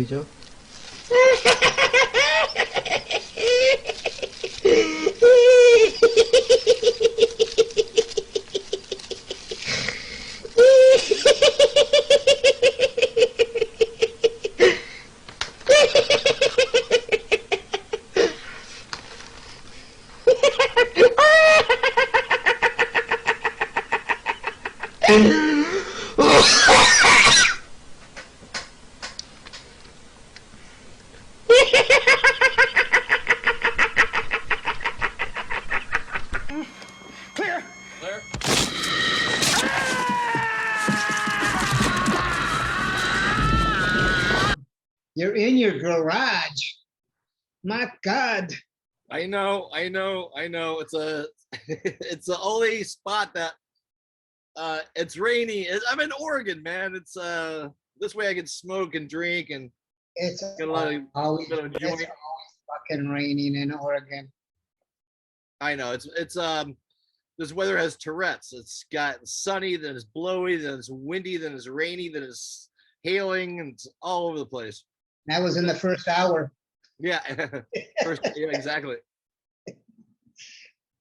보이죠? Clear. You're in your garage. My God. I know. It's a it's the only spot that it's rainy. I'm in Oregon, man. It's this way I can smoke and drink and It's get a lot of always, bit of it's joint. always fucking raining in Oregon. I know it's this weather has Tourette's. It's got sunny, then it's blowy, then it's windy, then it's rainy, then it's hailing, and it's all over the place. That was in the first hour. Yeah, yeah, exactly.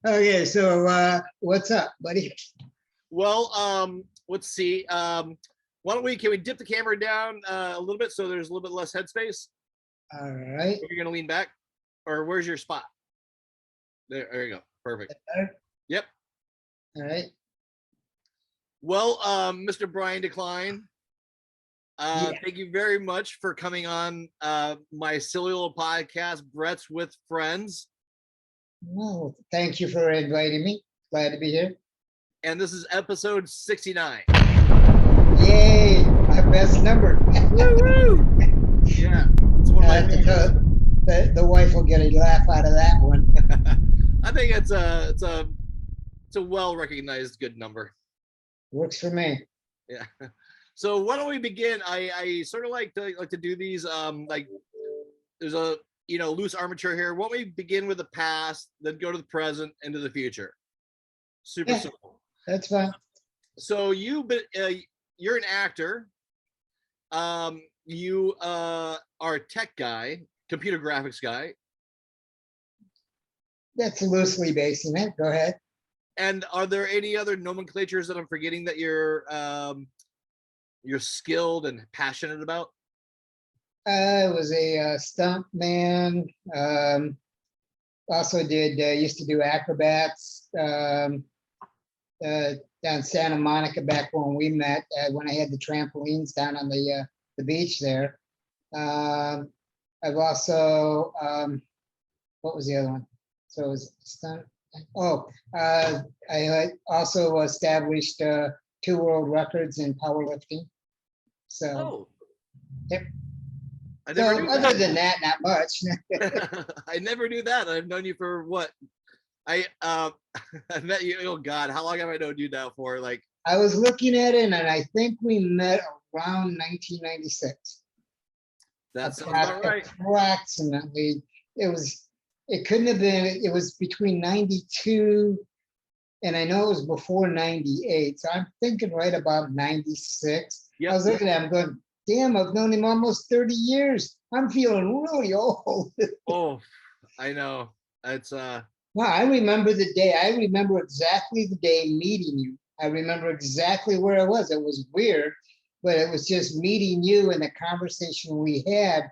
Okay, so what's up, buddy? Well, let's see. Why don't can we dip the camera down a little bit so there's a little bit less headspace? All right. You're gonna lean back, or where's your spot? There you go. Perfect. Yep. All right. Well, Mr. Brian Kline, Yeah. thank you very much for coming on my silly little podcast, Brett's with Friends. Well, thank you for inviting me. Glad to be here. And this is episode 69. Yay, my best number. Woo-woo! Yeah, it's one of my favorites. The wife will get a laugh out of that one. I think it's a well recognized good number. Works for me. Yeah. So why don't we begin? I sort of like to do these like there's a loose armature here. Why don't we begin with the past, then go to the present, into the future? Super simple. That's fine. So you're an actor. You are a tech guy, computer graphics guy. That's loosely basing it. Go ahead. And are there any other nomenclatures that I'm forgetting that you're skilled and passionate about? I was a stunt man. Also used to do acrobats down Santa Monica back when we met, when I had the trampolines down on the beach there. I've also, what was the other one? So it was stunt. Oh, I also established 2 world records in powerlifting. So, yep. Other than that, not much. I never knew that. I've known you for what? I met you. Oh God, how long have I known you now for? Like, I was looking at it, and I think we met around 1996. That sounds about right. Approximately, it couldn't have been. It was between 92, and I know it was before 98. So I'm thinking right about 96. Yep. I was looking at him going, damn, I've known him almost 30 years. I'm feeling really old. Oh, I know. It's No, I remember the day. I remember exactly the day meeting you. I remember exactly where I was. It was weird, but it was just meeting you and the conversation we had.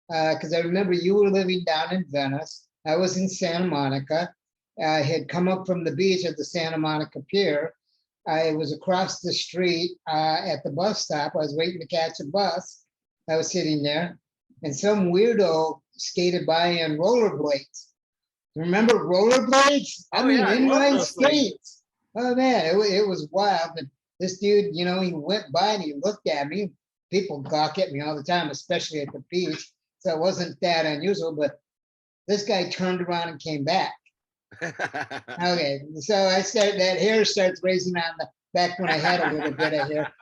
Because I remember you were living down in Venice. I was in Santa Monica. I had come up from the beach at the Santa Monica Pier. I was across the street at the bus stop. I was waiting to catch a bus. I was sitting there, and some weirdo skated by in rollerblades. Remember rollerblades? I mean, inline skates. Oh man, it was wild. And this dude, he went by and he looked at me. People gawk at me all the time, especially at the beach. So it wasn't that unusual, but this guy turned around and came back. Okay, so that hair starts raising on the back when I had a little bit of hair.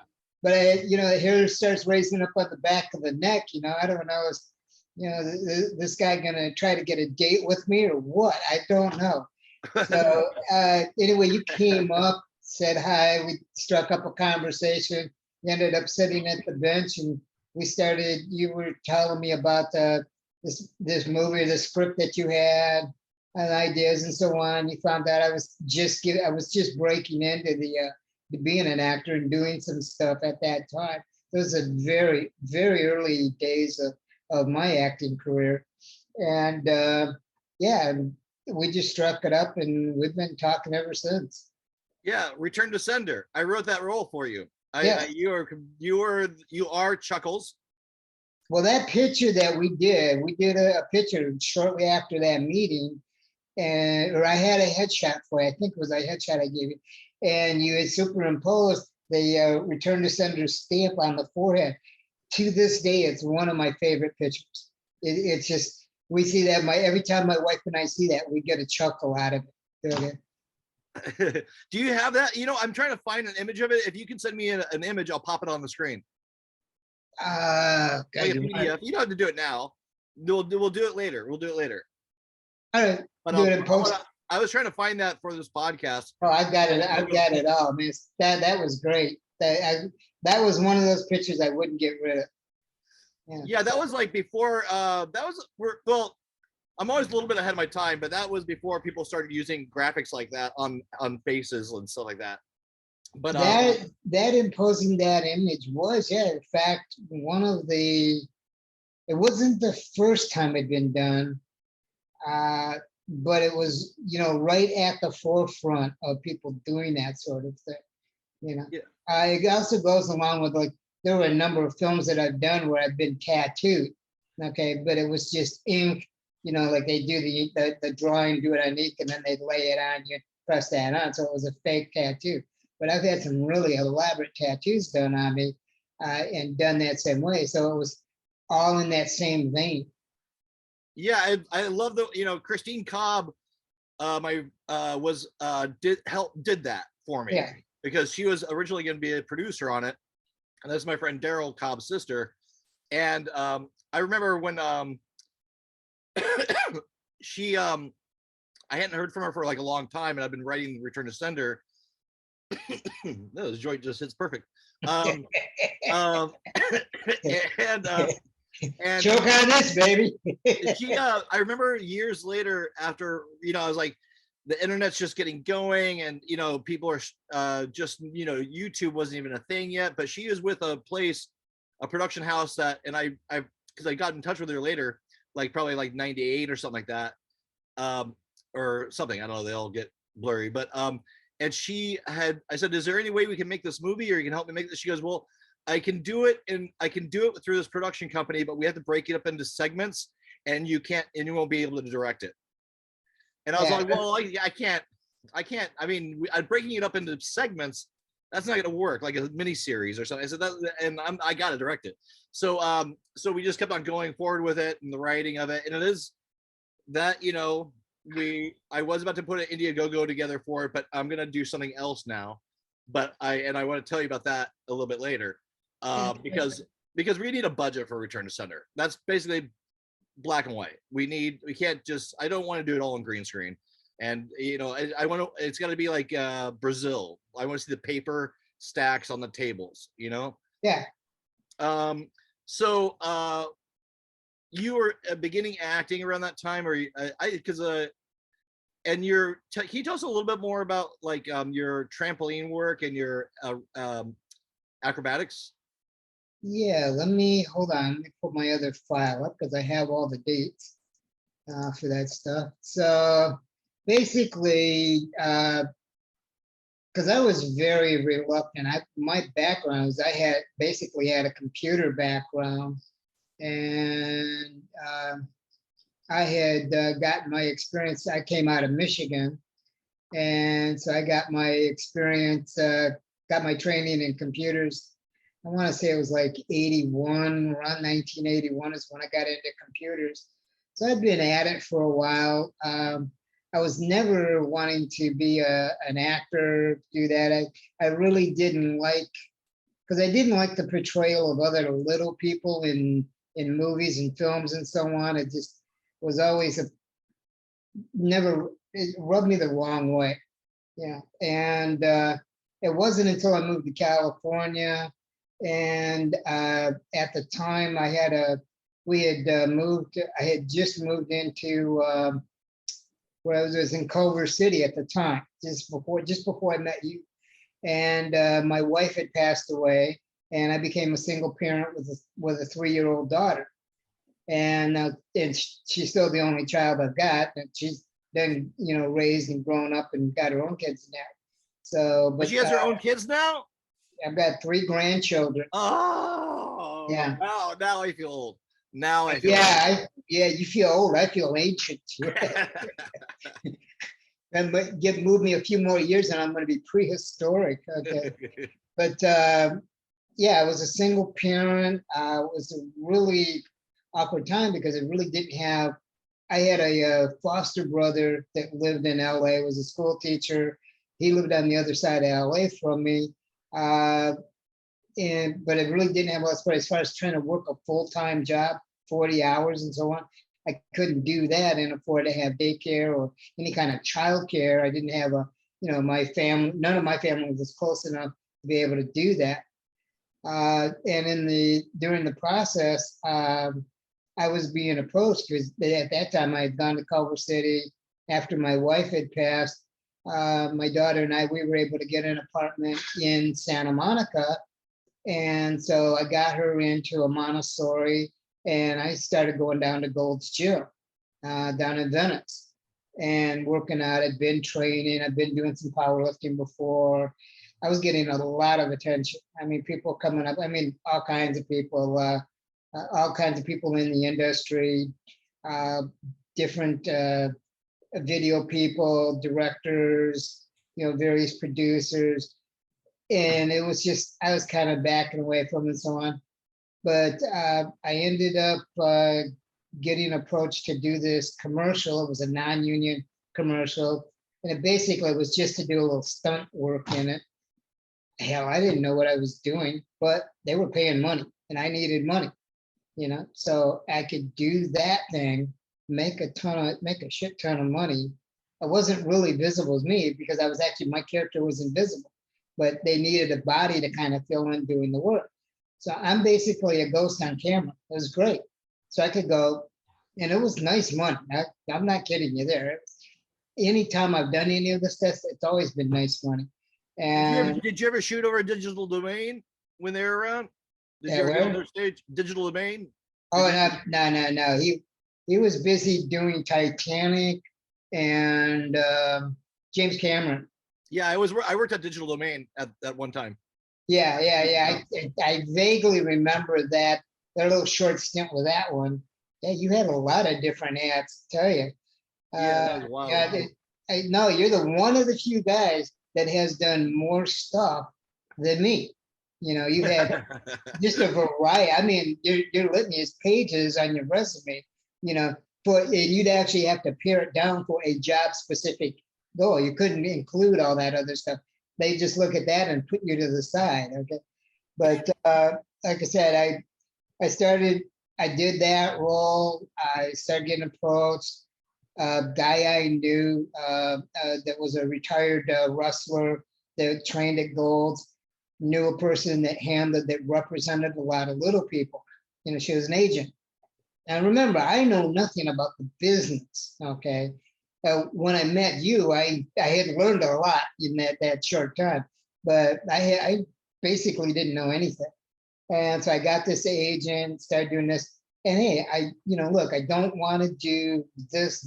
But the hair starts raising up on the back of the neck. I don't know. This guy gonna try to get a date with me or what? I don't know. So anyway, you came up, said hi. We struck up a conversation. We ended up sitting at the bench, and we started, you were telling me about this movie, the script that you had and ideas and so on. You found out I was just breaking into the being an actor and doing some stuff at that time. Those are very, very early days of my acting career. And yeah, we just struck it up and we've been talking ever since. Yeah, Return to Sender. I wrote that role for you. Yeah. You are Chuckles. Well, that picture that we did a picture shortly after that meeting, and or I had a headshot for you. I think it was a headshot I gave you, and you had superimposed the Return to Sender stamp on the forehead. To this day, it's one of my favorite pictures. It's just, we see that every time my wife and I see that, we get a chuckle out of it. Do you have that? You know, I'm trying to find an image of it. If you can send me an image, I'll pop it on the screen. God, Like you don't have to do it now. We'll do it later. We'll do it later. All right, But do it in post. I was trying to find that for this podcast. Oh, I got it. I got it. Oh man, that was great. That was one of those pictures I wouldn't get rid of. Yeah, that was like before. Well, I'm always a little bit ahead of my time, but that was before people started using graphics like that on faces and stuff like that. But that imposing that image was, yeah, in fact, one of the. It wasn't the first time it'd been done, but it was, right at the forefront of people doing that sort of thing. Yeah. It also goes along with, like, there were a number of films that I've done where I've been tattooed, okay, but it was just ink, like they do the drawing, do it on ink, and then they'd lay it on you, press that on, so it was a fake tattoo. But I've had some really elaborate tattoos done on me, and done that same way, so it was all in that same vein. Yeah, I love Christine Cobb, did that for me. Yeah. Because she was originally going to be a producer on it, and that's my friend Daryl Cobb's sister. And I remember when she I hadn't heard from her for like a long time, and I've been writing Return to Sender. No, this joint just hits perfect. And choke on this, baby. I remember years later, after I was like, the internet's just getting going, and people are just YouTube wasn't even a thing yet. But she is with a production house that, and I because I got in touch with her later, like probably like 98 or something like that, or something. I don't know. They all get blurry, but and I said, is there any way we can make this movie, or you can help me make this? She goes, well, I can do it, and I can do it through this production company, but we have to break it up into segments, and you won't be able to direct it. And I was like, well, I can't. I mean, breaking it up into segments, that's not going to work, like a mini series or something. I said that, and I got to direct it. So we just kept on going forward with it and the writing of it, and it is that I was about to put an Indiegogo together for it, but I'm going to do something else now. But I want to tell you about that a little bit later, because we need a budget for Return to Sender. That's basically black and white. We can't just, I don't want to do it all on green screen. And I want to, it's got to be like Brazil. I want to see the paper stacks on the tables, Yeah. So you were beginning acting around that time, or and can you tell us a little bit more about like your trampoline work and your acrobatics? Yeah, hold on. Let me pull my other file up because I have all the dates for that stuff. So basically, because I was very reluctant. My background is I basically had a computer background, and I had gotten my experience. I came out of Michigan, and so I got my experience, got my training in computers. I want to say it was like 81, around 1981 is when I got into computers. So I'd been at it for a while. I was never wanting to be an actor, do that. I really didn't like, because I didn't like the portrayal of other little people in movies and films and so on. It just was always it rubbed me the wrong way. Yeah. And it wasn't until I moved to California And at the time, I had just moved into where I was in Culver City at the time, just before I met you. And my wife had passed away, and I became a single parent with a 3-year-old daughter. And she's still the only child I've got, and she's then raised and grown up and got her own kids now. So, But she has her own kids now. I've got 3 grandchildren. Oh, Yeah. Now I feel old. Now I feel old. You feel old. I feel ancient. And move me a few more years, and I'm going to be prehistoric. Okay. But I was a single parent. It was a really awkward time because it really didn't have. I had a foster brother that lived in LA, was a school teacher. He lived on the other side of LA from me. But it really didn't have as far as trying to work a full-time job, 40 hours and so on. I couldn't do that and afford to have daycare or any kind of childcare. I didn't have my family, none of my family was close enough to be able to do that. And during the process, I was being approached because at that time I had gone to Culver City after my wife had passed. My daughter and we were able to get an apartment in Santa Monica. And so I got her into a Montessori, and I started going down to Gold's Gym down in Venice and working out. I'd been training. I've been doing some powerlifting before. I was getting a lot of attention. I mean, people coming up. I mean, all kinds of people in the industry, different video people, directors, various producers. And it was just, I was kind of backing away from it and so on. But I ended up getting approached to do this commercial. It was a non-union commercial. And it basically was just to do a little stunt work in it. Hell, I didn't know what I was doing, but they were paying money and I needed money, so I could do that thing, make a shit ton of money. I wasn't really visible as me because my character was invisible, but they needed a body to kind of fill in doing the work. So I'm basically a ghost on camera. It was great. So I could go, and it was nice money. I'm not kidding you there. Anytime I've done any of this stuff, it's always been nice money. And did you ever shoot over a Digital Domain when they were around? Did you ever go on their stage? Digital Domain? No. He was busy doing Titanic and James Cameron. Yeah, I worked at Digital Domain at one time. Yeah. I vaguely remember that little short stint with that one. Yeah, you had a lot of different ads, I tell you. That was wild. No, you're one of the few guys that has done more stuff than me. You had just a variety. I mean, your litany pages on your resume, and you'd actually have to pare it down for a job specific goal. You couldn't include all that other stuff. They just look at that and put you to the side. Okay. But like I said, I did that role. I started getting approached. Guy I knew that was a retired wrestler that trained at Gold's, knew a person that represented a lot of little people. She was an agent. And remember, I know nothing about the business. Okay. When I met you, I had learned a lot in that short time, but I basically didn't know anything. And so I got this agent, started doing this. And hey, look, I don't want to do this.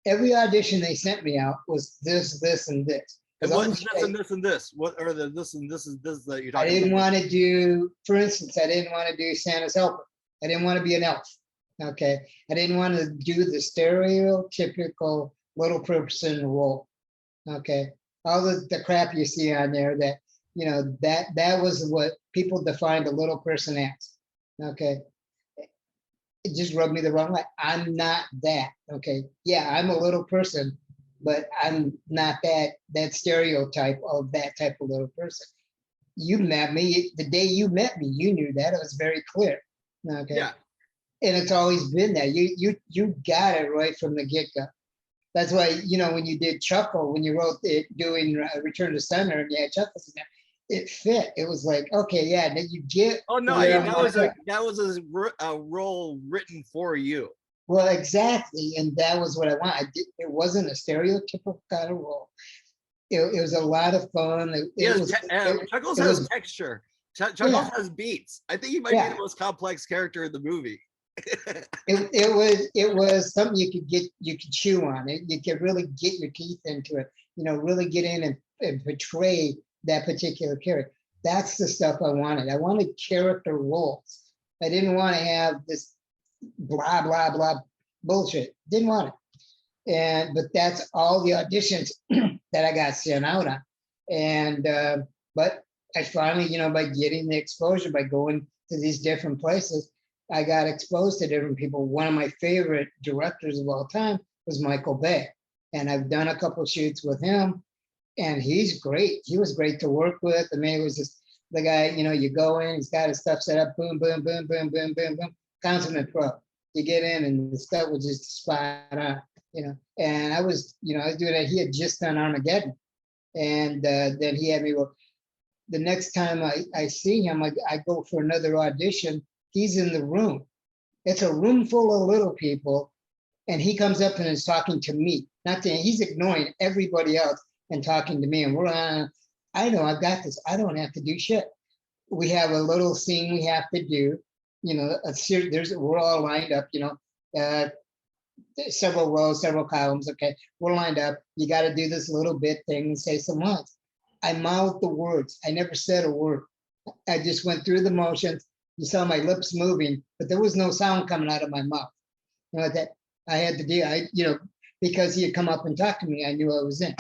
Every audition they sent me out was this, and this. And what's this and this and this? What are the this and this that you're talking about? I didn't want to do, for instance, I didn't want to do Santa's helper. I didn't want to be an elf. Okay. I didn't want to do the stereotypical little person role. Okay. All the crap you see on there that was what people defined a little person as. Okay. It just rubbed me the wrong way. I'm not that. Okay. Yeah, I'm a little person, but I'm not that stereotype of that type of little person. You met me the day you met me. You knew that. It was very clear. Okay. Yeah. And it's always been that. You got it right from the get-go. That's why, when you did Chuckle, when you wrote it doing Return to Center, and you had Chuckles in there, it fit. It was like, okay, yeah, then you get Oh no, where I'm that was a role written for you. well, exactly, and that was what I want. It wasn't a stereotypical kind of role. It was a lot of fun. Chuckles It has was texture. Chuckles yeah, has beats. I think he might be the yeah. most complex character in the movie. It was something you could chew on it. You could really get your teeth into it. Really get in and portray that particular character. That's the stuff I wanted. I wanted character roles. I didn't want to have this blah blah blah bullshit. Didn't want it. But that's all the auditions that I got sent out on. And but I finally, by getting the exposure, by going to these different places, I got exposed to different people. One of my favorite directors of all time was Michael Bay, and I've done a couple shoots with him, and he's great. He was great to work with. I mean, it was just the guy. You go in, he's got his stuff set up, boom, boom, boom, boom, boom, boom, boom, consummate pro. You get in, and the stuff was just spot on. And I was doing that. He had just done Armageddon, and then he had me. Well, the next time I see him, I go for another audition. He's in the room. It's a room full of little people, and he comes up and is talking to me. Not to, he's ignoring everybody else and talking to me. And we're on. I know I've got this. I don't have to do shit. We have a little scene we have to do. We're all lined up. Several rows, several columns. Okay, we're lined up. You got to do this little bit thing and say some lines. I mouthed the words. I never said a word. I just went through the motions. You saw my lips moving, but there was no sound coming out of my mouth. That I had to do. Because he had come up and talked to me, I knew I was in.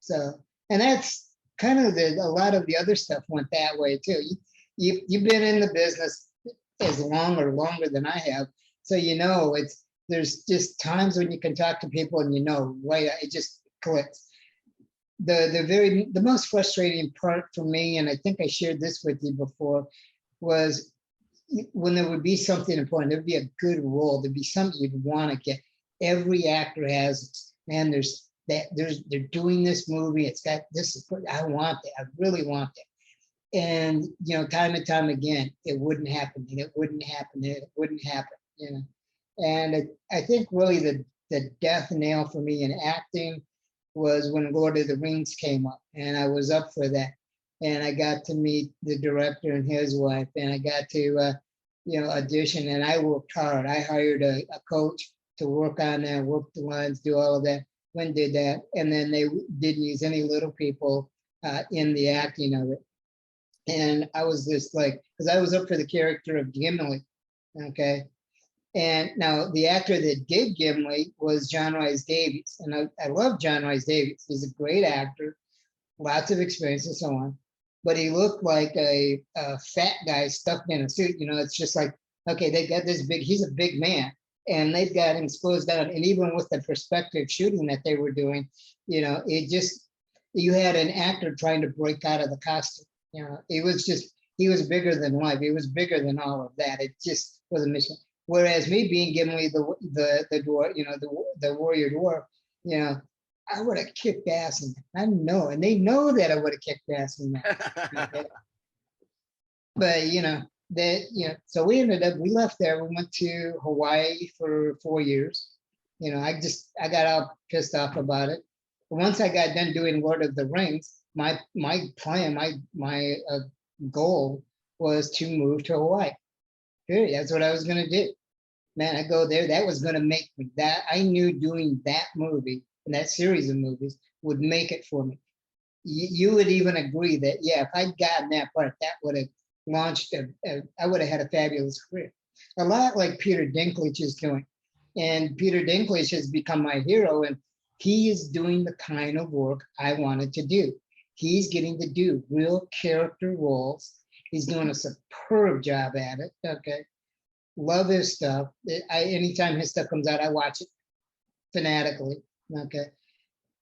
So, and that's kind of a lot of the other stuff went that way too. You've been in the business as long or longer than I have, so there's just times when you can talk to people and right, it just clicks. The most frustrating part for me, and I think I shared this with you before, was when there would be something important. There'd be a good role. There'd be something you'd want to get. Every actor has, man. They're doing this movie. It's got this. I want it. I really want it. And time and time again, it wouldn't happen. And it wouldn't happen. And it wouldn't happen. And I think really the death nail for me in acting was when Lord of the Rings came up, and I was up for that, and I got to meet the director and his wife, and I got to audition, and I worked hard. I hired a coach to work on that, work the lines, do all of that. When did that, and then they didn't use any little people in the acting of it, and I was just like, because I was up for the character of Gimli, okay. And now the actor that did Gimli was John Rhys Davies. And I love John Rhys Davies. He's a great actor, lots of experience and so on. But he looked like a fat guy stuffed in a suit. It's just like, okay, they got this he's a big man. And they've got him exposed down. And even with the perspective shooting that they were doing, you had an actor trying to break out of the costume. He was bigger than life. He was bigger than all of that. It just was a mission. Whereas me being Gimli, the dwarf, the warrior dwarf, I would have kicked ass in that. I know, and they know that I would have kicked ass in that. Okay? But so we left there. We went to Hawaii for 4 years. I got all pissed off about it. But once I got done doing Lord of the Rings, my plan, my goal was to move to Hawaii. Period. That's what I was going to do. Man, I go there. That was going to make me that. I knew doing that movie and that series of movies would make it for me. You would even agree that, yeah, if I'd gotten that part, that would have launched, I would have had a fabulous career. A lot like Peter Dinklage is doing. And Peter Dinklage has become my hero, and he is doing the kind of work I wanted to do. He's getting to do real character roles. He's doing a superb job at it. Okay. Love his stuff. Anytime his stuff comes out, I watch it fanatically. Okay.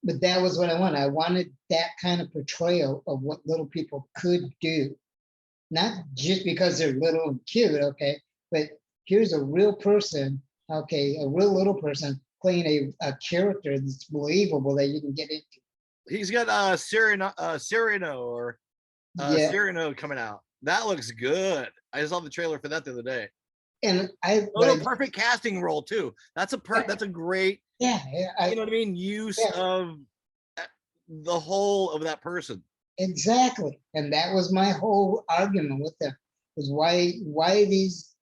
But that was what I wanted. I wanted that kind of portrayal of what little people could do. Not just because they're little and cute, okay, but here's a real person, okay, a real little person playing a character that's believable that you can get into. He's got Cyrano or Yeah. Cyrano coming out. That looks good. I saw the trailer for that the other day. And Perfect casting role too. That's a great, yeah, you know what I mean, use of the whole of that person. exactly. And that was my whole argument with them, was why these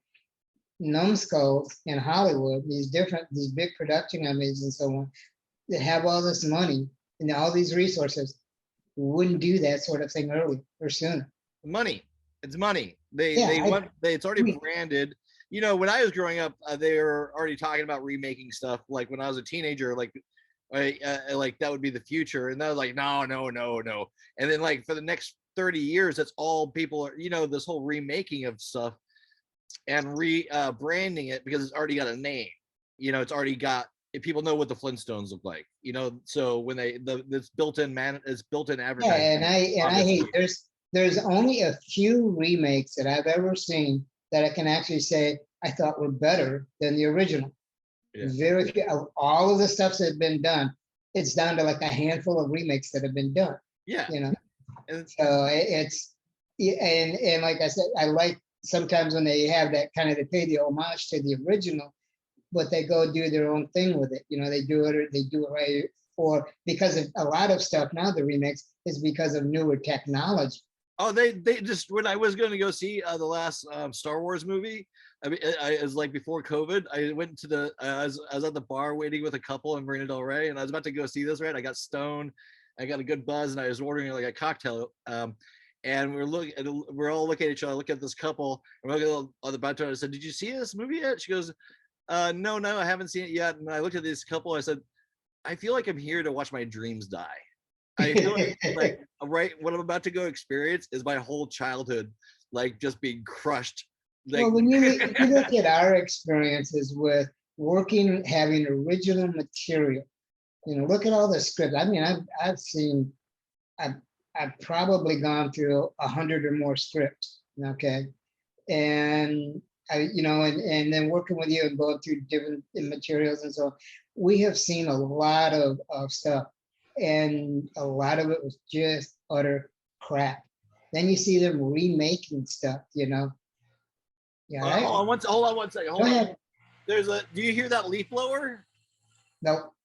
numbskulls in Hollywood, these big production companies and so on, that have all this money and all these resources, wouldn't do that sort of thing early or sooner. Money. It's money. It's already branded. You know, when I was growing up, they were already talking about remaking stuff. Like when I was a teenager, like that would be the future. And I was like, no. And then like for the next 30 years, that's all people are, you know, this whole remaking of stuff and branding it because it's already got a name. You know, it's already got, if people know what the Flintstones look like, you know, so when it's built-in advertising. Yeah, and I hate, there's only a few remakes that I've ever seen that I can actually say I thought were better than the original. Yeah. Very few of all of the stuff that's been done, it's down to like a handful of remakes that have been done. Yeah. You know, so it's, and like I said, I like sometimes when they have that kind of, they pay the homage to the original, but they go do their own thing with it. You know, they do it right, or because of a lot of stuff now, the remakes is because of newer technology. Oh, they just, when I was going to go see the last Star Wars movie, I mean, it was like before COVID. I went to I was at the bar waiting with a couple in Marina Del Rey, and I was about to go see this. Right, I got stoned, I got a good buzz, and I was ordering like a cocktail. And we're all looking at each other. I look at this couple, and we're looking at the bartender. I said, "Did you see this movie yet?" She goes, "No, I haven't seen it yet." And I looked at this couple. I said, "I feel like I'm here to watch my dreams die." I feel like right, what I'm about to go experience is my whole childhood, like just being crushed. Like, well, when you look at our experiences with working, having original material, you know, look at all the scripts. I mean, I've probably gone through 100 or more scripts. Okay, and you know, and then working with you and going through different materials and so on, we have seen a lot of stuff. And a lot of it was just utter crap. Then you see them remaking stuff, you know. Yeah. Hold on one second. Hold on. Do you hear that leaf blower? Nope.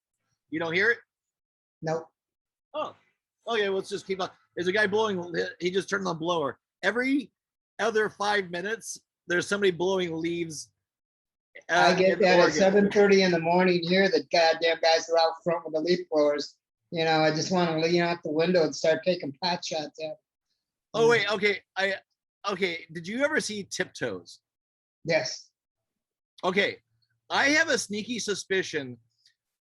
You don't hear it? Nope. Oh, okay. Well, let's just keep on. There's a guy blowing. He just turned on the blower. Every other 5 minutes, there's somebody blowing leaves. I get that at 7:30 in the morning here. The goddamn guys are out front with the leaf blowers. You know, I just want to lean out the window and start taking pot shots at. Oh wait, okay. Did you ever see Tiptoes? Yes. Okay, I have a sneaky suspicion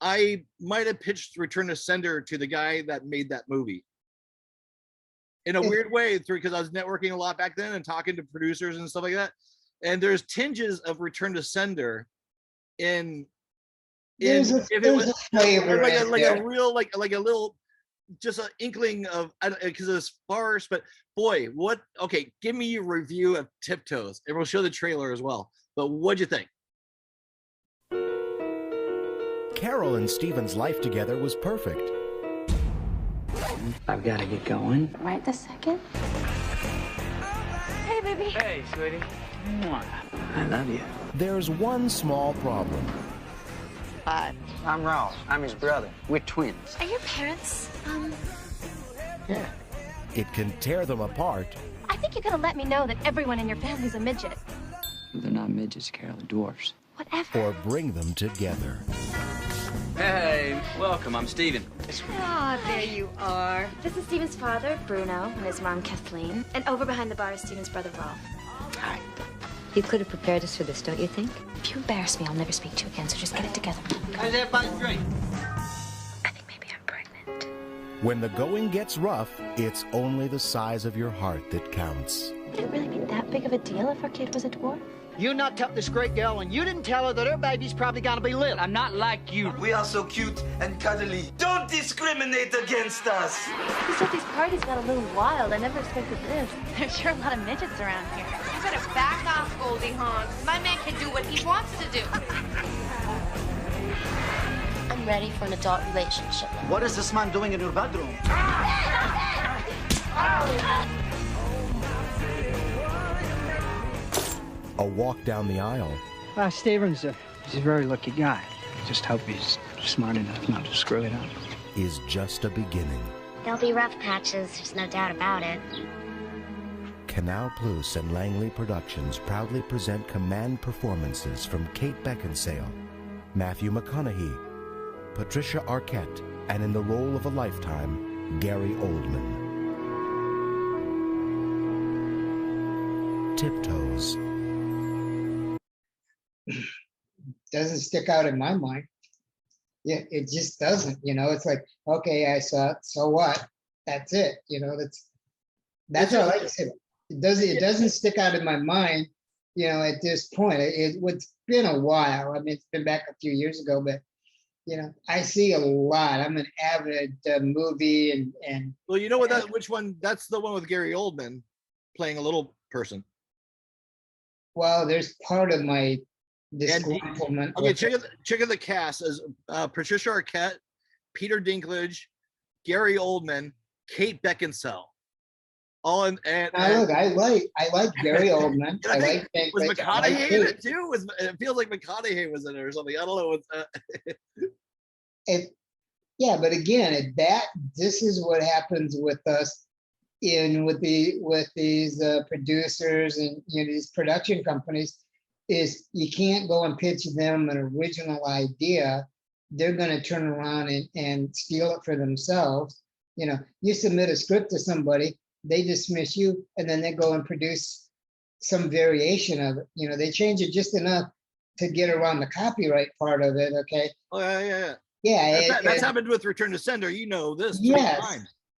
I might have pitched Return to Sender to the guy that made that movie. In a weird way, because I was networking a lot back then and talking to producers and stuff like that. And there's tinges of Return to Sender in. There's a flavor, like a real, like a little, just an inkling of, because it's sparse, but boy, what? Okay, give me your review of Tiptoes, and we'll show the trailer as well. But what'd you think? Carol and Steven's life together was perfect. I've got to get going. Right this second. Hey, baby. Hey, sweetie. I love you. There's one small problem. Hi, I'm Ross. I'm his brother. We're twins. Are your parents, Yeah. It can tear them apart. I think you gotta let me know that everyone in your family's a midget. They're not midgets, Carol. They're dwarfs. Whatever. Or bring them together. Hey, welcome. I'm Steven. Ah, there you are. This is Steven's father, Bruno, and his mom, Kathleen. And over behind the bar is Steven's brother, Rolf. Hi. You could have prepared us for this, don't you think? If you embarrass me, I'll never speak to you again, so just get it together. How's everybody's drink? I think maybe I'm pregnant. When the going gets rough, it's only the size of your heart that counts. Would it really be that big of a deal if our kid was a dwarf? You knocked up this great girl, and you didn't tell her that her baby's probably gonna be little. I'm not like you. We are so cute and cuddly. Don't discriminate against us. He said these parties got a little wild. I never expected this. There's sure a lot of midgets around here. You better back off, Goldie Hawn. My man can do what he wants to do. I'm ready for an adult relationship. What is this man doing in your bedroom? a walk down the aisle, Steven's he's a very lucky guy. I just hope he's smart enough not to screw it up. is just a beginning. There'll be rough patches, there's no doubt about it. Canal Plus and Langley Productions proudly present command performances from Kate Beckinsale, Matthew McConaughey, Patricia Arquette, and in the role of a lifetime, Gary Oldman. Tiptoes. Doesn't stick out in my mind. Yeah, it just doesn't. It's like, okay, I saw it. So what? That's it. That's all I like to say. It doesn't stick out in my mind. At this point, it's been a while. I mean, it's been back a few years ago, but I see a lot. I'm an avid movie and. Well, you know what? Which one? That's the one with Gary Oldman playing a little person. Well, there's part of my disgruntlement. Okay, check out the cast as Patricia Arquette, Peter Dinklage, Gary Oldman, Kate Beckinsale. All in, and look, I like Gary Oldman. I like was McConaughey in it too? It feels like McConaughey was in it or something. I don't know. Yeah, but again, this is what happens with us with these producers and these production companies, is you can't go and pitch them an original idea. They're going to turn around and steal it for themselves. You submit a script to somebody, they dismiss you, and then they go and produce some variation of it. They change it just enough to get around the copyright part of it. Okay. Oh yeah. Yeah. That's happened with Return to Sender. This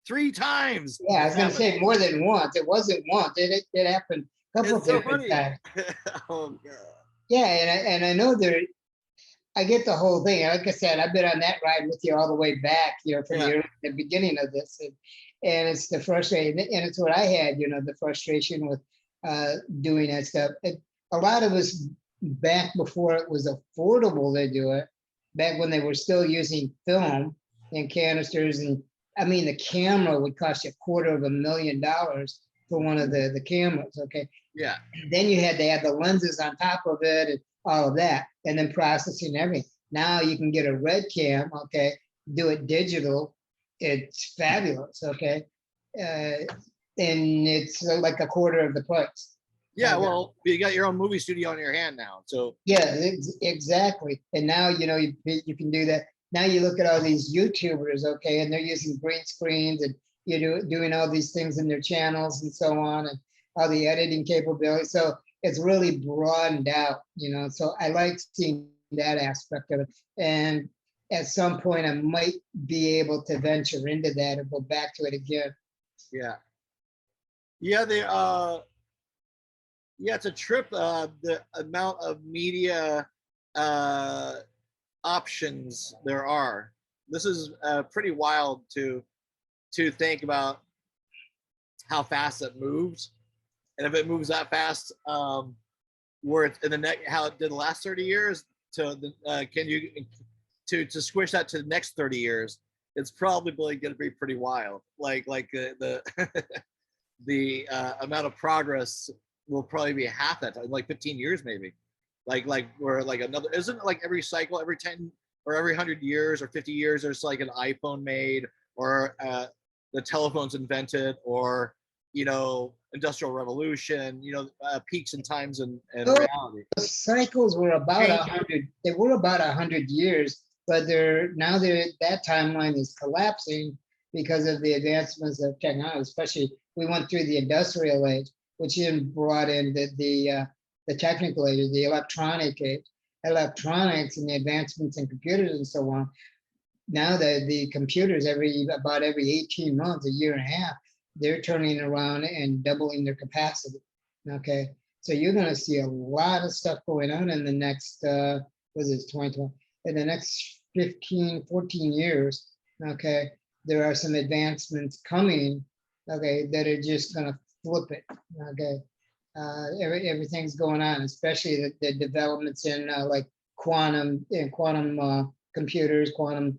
three times. Yeah, I was going to say more than once. It wasn't once. It happened a couple of different times. Oh God. Yeah, and I know I get the whole thing. Like I said, I've been on that ride with you all the way back, from the beginning of this, and it's the frustration, and it's what I had, the frustration with doing that stuff. A lot of us back before it was affordable to do it, back when they were still using film and canisters, and I mean the camera would cost you $250,000 for one of the cameras. Okay. Yeah. Then you had to add the lenses on top of it and all of that, and then processing everything. Now you can get a red cam, okay, do it digital. It's fabulous, okay, and it's like a quarter of the price. Yeah, well, you got your own movie studio on your hand now, so. Yeah, exactly. And now you can do that. Now you look at all these YouTubers, okay, and they're using green screens and doing all these things in their channels and so on, and all the editing capabilities. So it's really broadened out, so I like seeing that aspect of it. And at some point I might be able to venture into that and go back to it again. Yeah, it's a trip. The amount of media options there are. This is pretty wild to think about how fast it moves. And if it moves that fast, where it's in the next, how it did the last 30 years, to squish that to the next 30 years, it's probably going to be pretty wild. Like the the amount of progress will probably be half that time, like 15 years maybe. Like where like another, isn't it like every cycle, every 10 or every 100 years or 50 years, there's like an iPhone made, or the telephone's invented, or industrial revolution, peaks in times and reality. The cycles were about 100. They were about 100 years, but that timeline is collapsing because of the advancements of technology. Especially, we went through the industrial age, which then brought in the technical age, the electronic age, electronics, and the advancements in computers and so on. Now the computers about every 18 months, a year and a half, they're turning around and doubling their capacity. Okay, so you're going to see a lot of stuff going on in the next 2020, in the next 14 years. Okay, there are some advancements coming, okay, that are just going to flip it. Okay, everything's going on, especially the developments in like quantum computers, quantum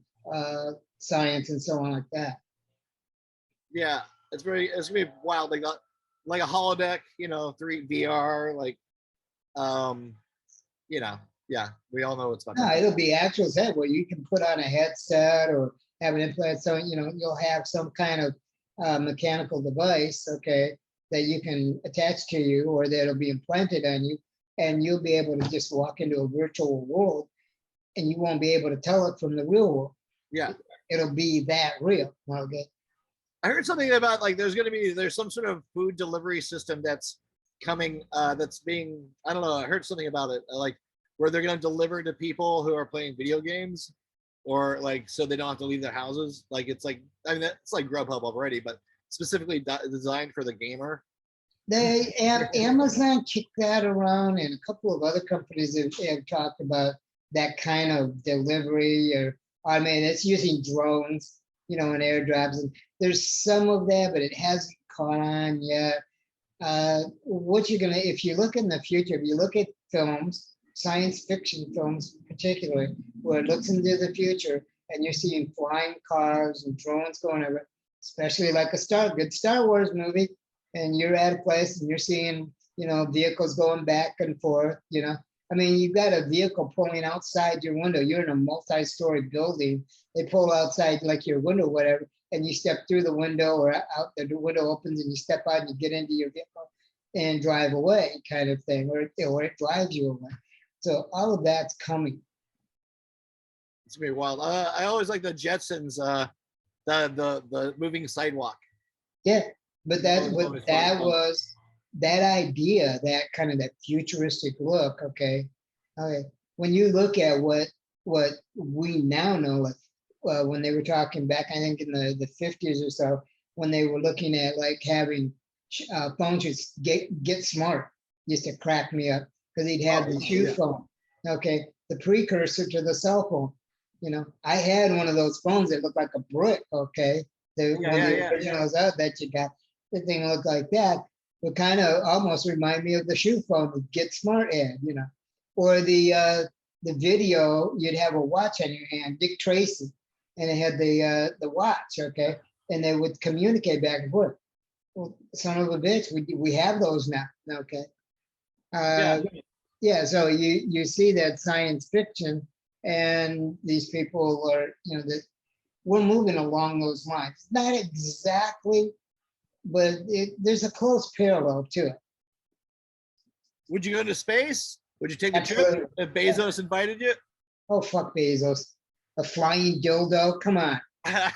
science, and so on like that. Yeah, it's gonna be wild. They got like a holodeck, 3 VR, like You know, yeah, we all know what's about. No, it'll be actual set where you can put on a headset or have an implant. So, you know, you'll have some kind of mechanical device, okay, that you can attach to you or that'll be implanted on you. And you'll be able to just walk into a virtual world and you won't be able to tell it from the real world. Yeah. It'll be that real. Okay. I heard something about like there's some sort of food delivery system that's coming that's being, I don't know, I heard something about it, like where they're going to deliver to people who are playing video games, or like so they don't have to leave their houses. Like it's like, I mean, it's like Grubhub already, but specifically designed for the gamer. Amazon kicked that around, and a couple of other companies have talked about that kind of delivery or automated. It's using drones, you know, and airdrops, and there's some of that, but it hasn't caught on yet. What you're gonna, if you look in the future, if you look at films, science fiction films particularly, where it looks into the future and you're seeing flying cars and drones going over, especially like a good Star Wars movie, and you're at a place and you're seeing, you know, vehicles going back and forth, you know. I mean, you've got a vehicle pulling outside your window. You're in a multi-story building. They pull outside like your window, whatever, and you step through the window or out, the window opens and you step out and you get into your vehicle and drive away, kind of thing, or it drives you away. So all of that's coming. It's gonna be wild. I always like the Jetsons, the moving sidewalk. Yeah, but that was that idea, that kind of that futuristic look. Okay, when you look at what we now know, like when they were talking back, I think in the 50s or so, when they were looking at like having phones just get smart, used to crack me up because he'd have the shoe phone. Okay, the precursor to the cell phone. You know, I had one of those phones that looked like a brick. Okay, the originals out that you got, the thing looked like that. It kind of almost remind me of the shoe phone, the Get Smart ad, you know, or the video. You'd have a watch on your hand, Dick Tracy, and it had the watch. Okay, and they would communicate back and forth. Well, son of a bitch, we have those now. Okay. Yeah, so you see that science fiction, and these people are, you know, that we're moving along those lines. Not exactly, but there's a close parallel to it. Would you go to space? Would you take a trip if Bezos invited you? Oh, fuck Bezos. A flying dildo? Come on. I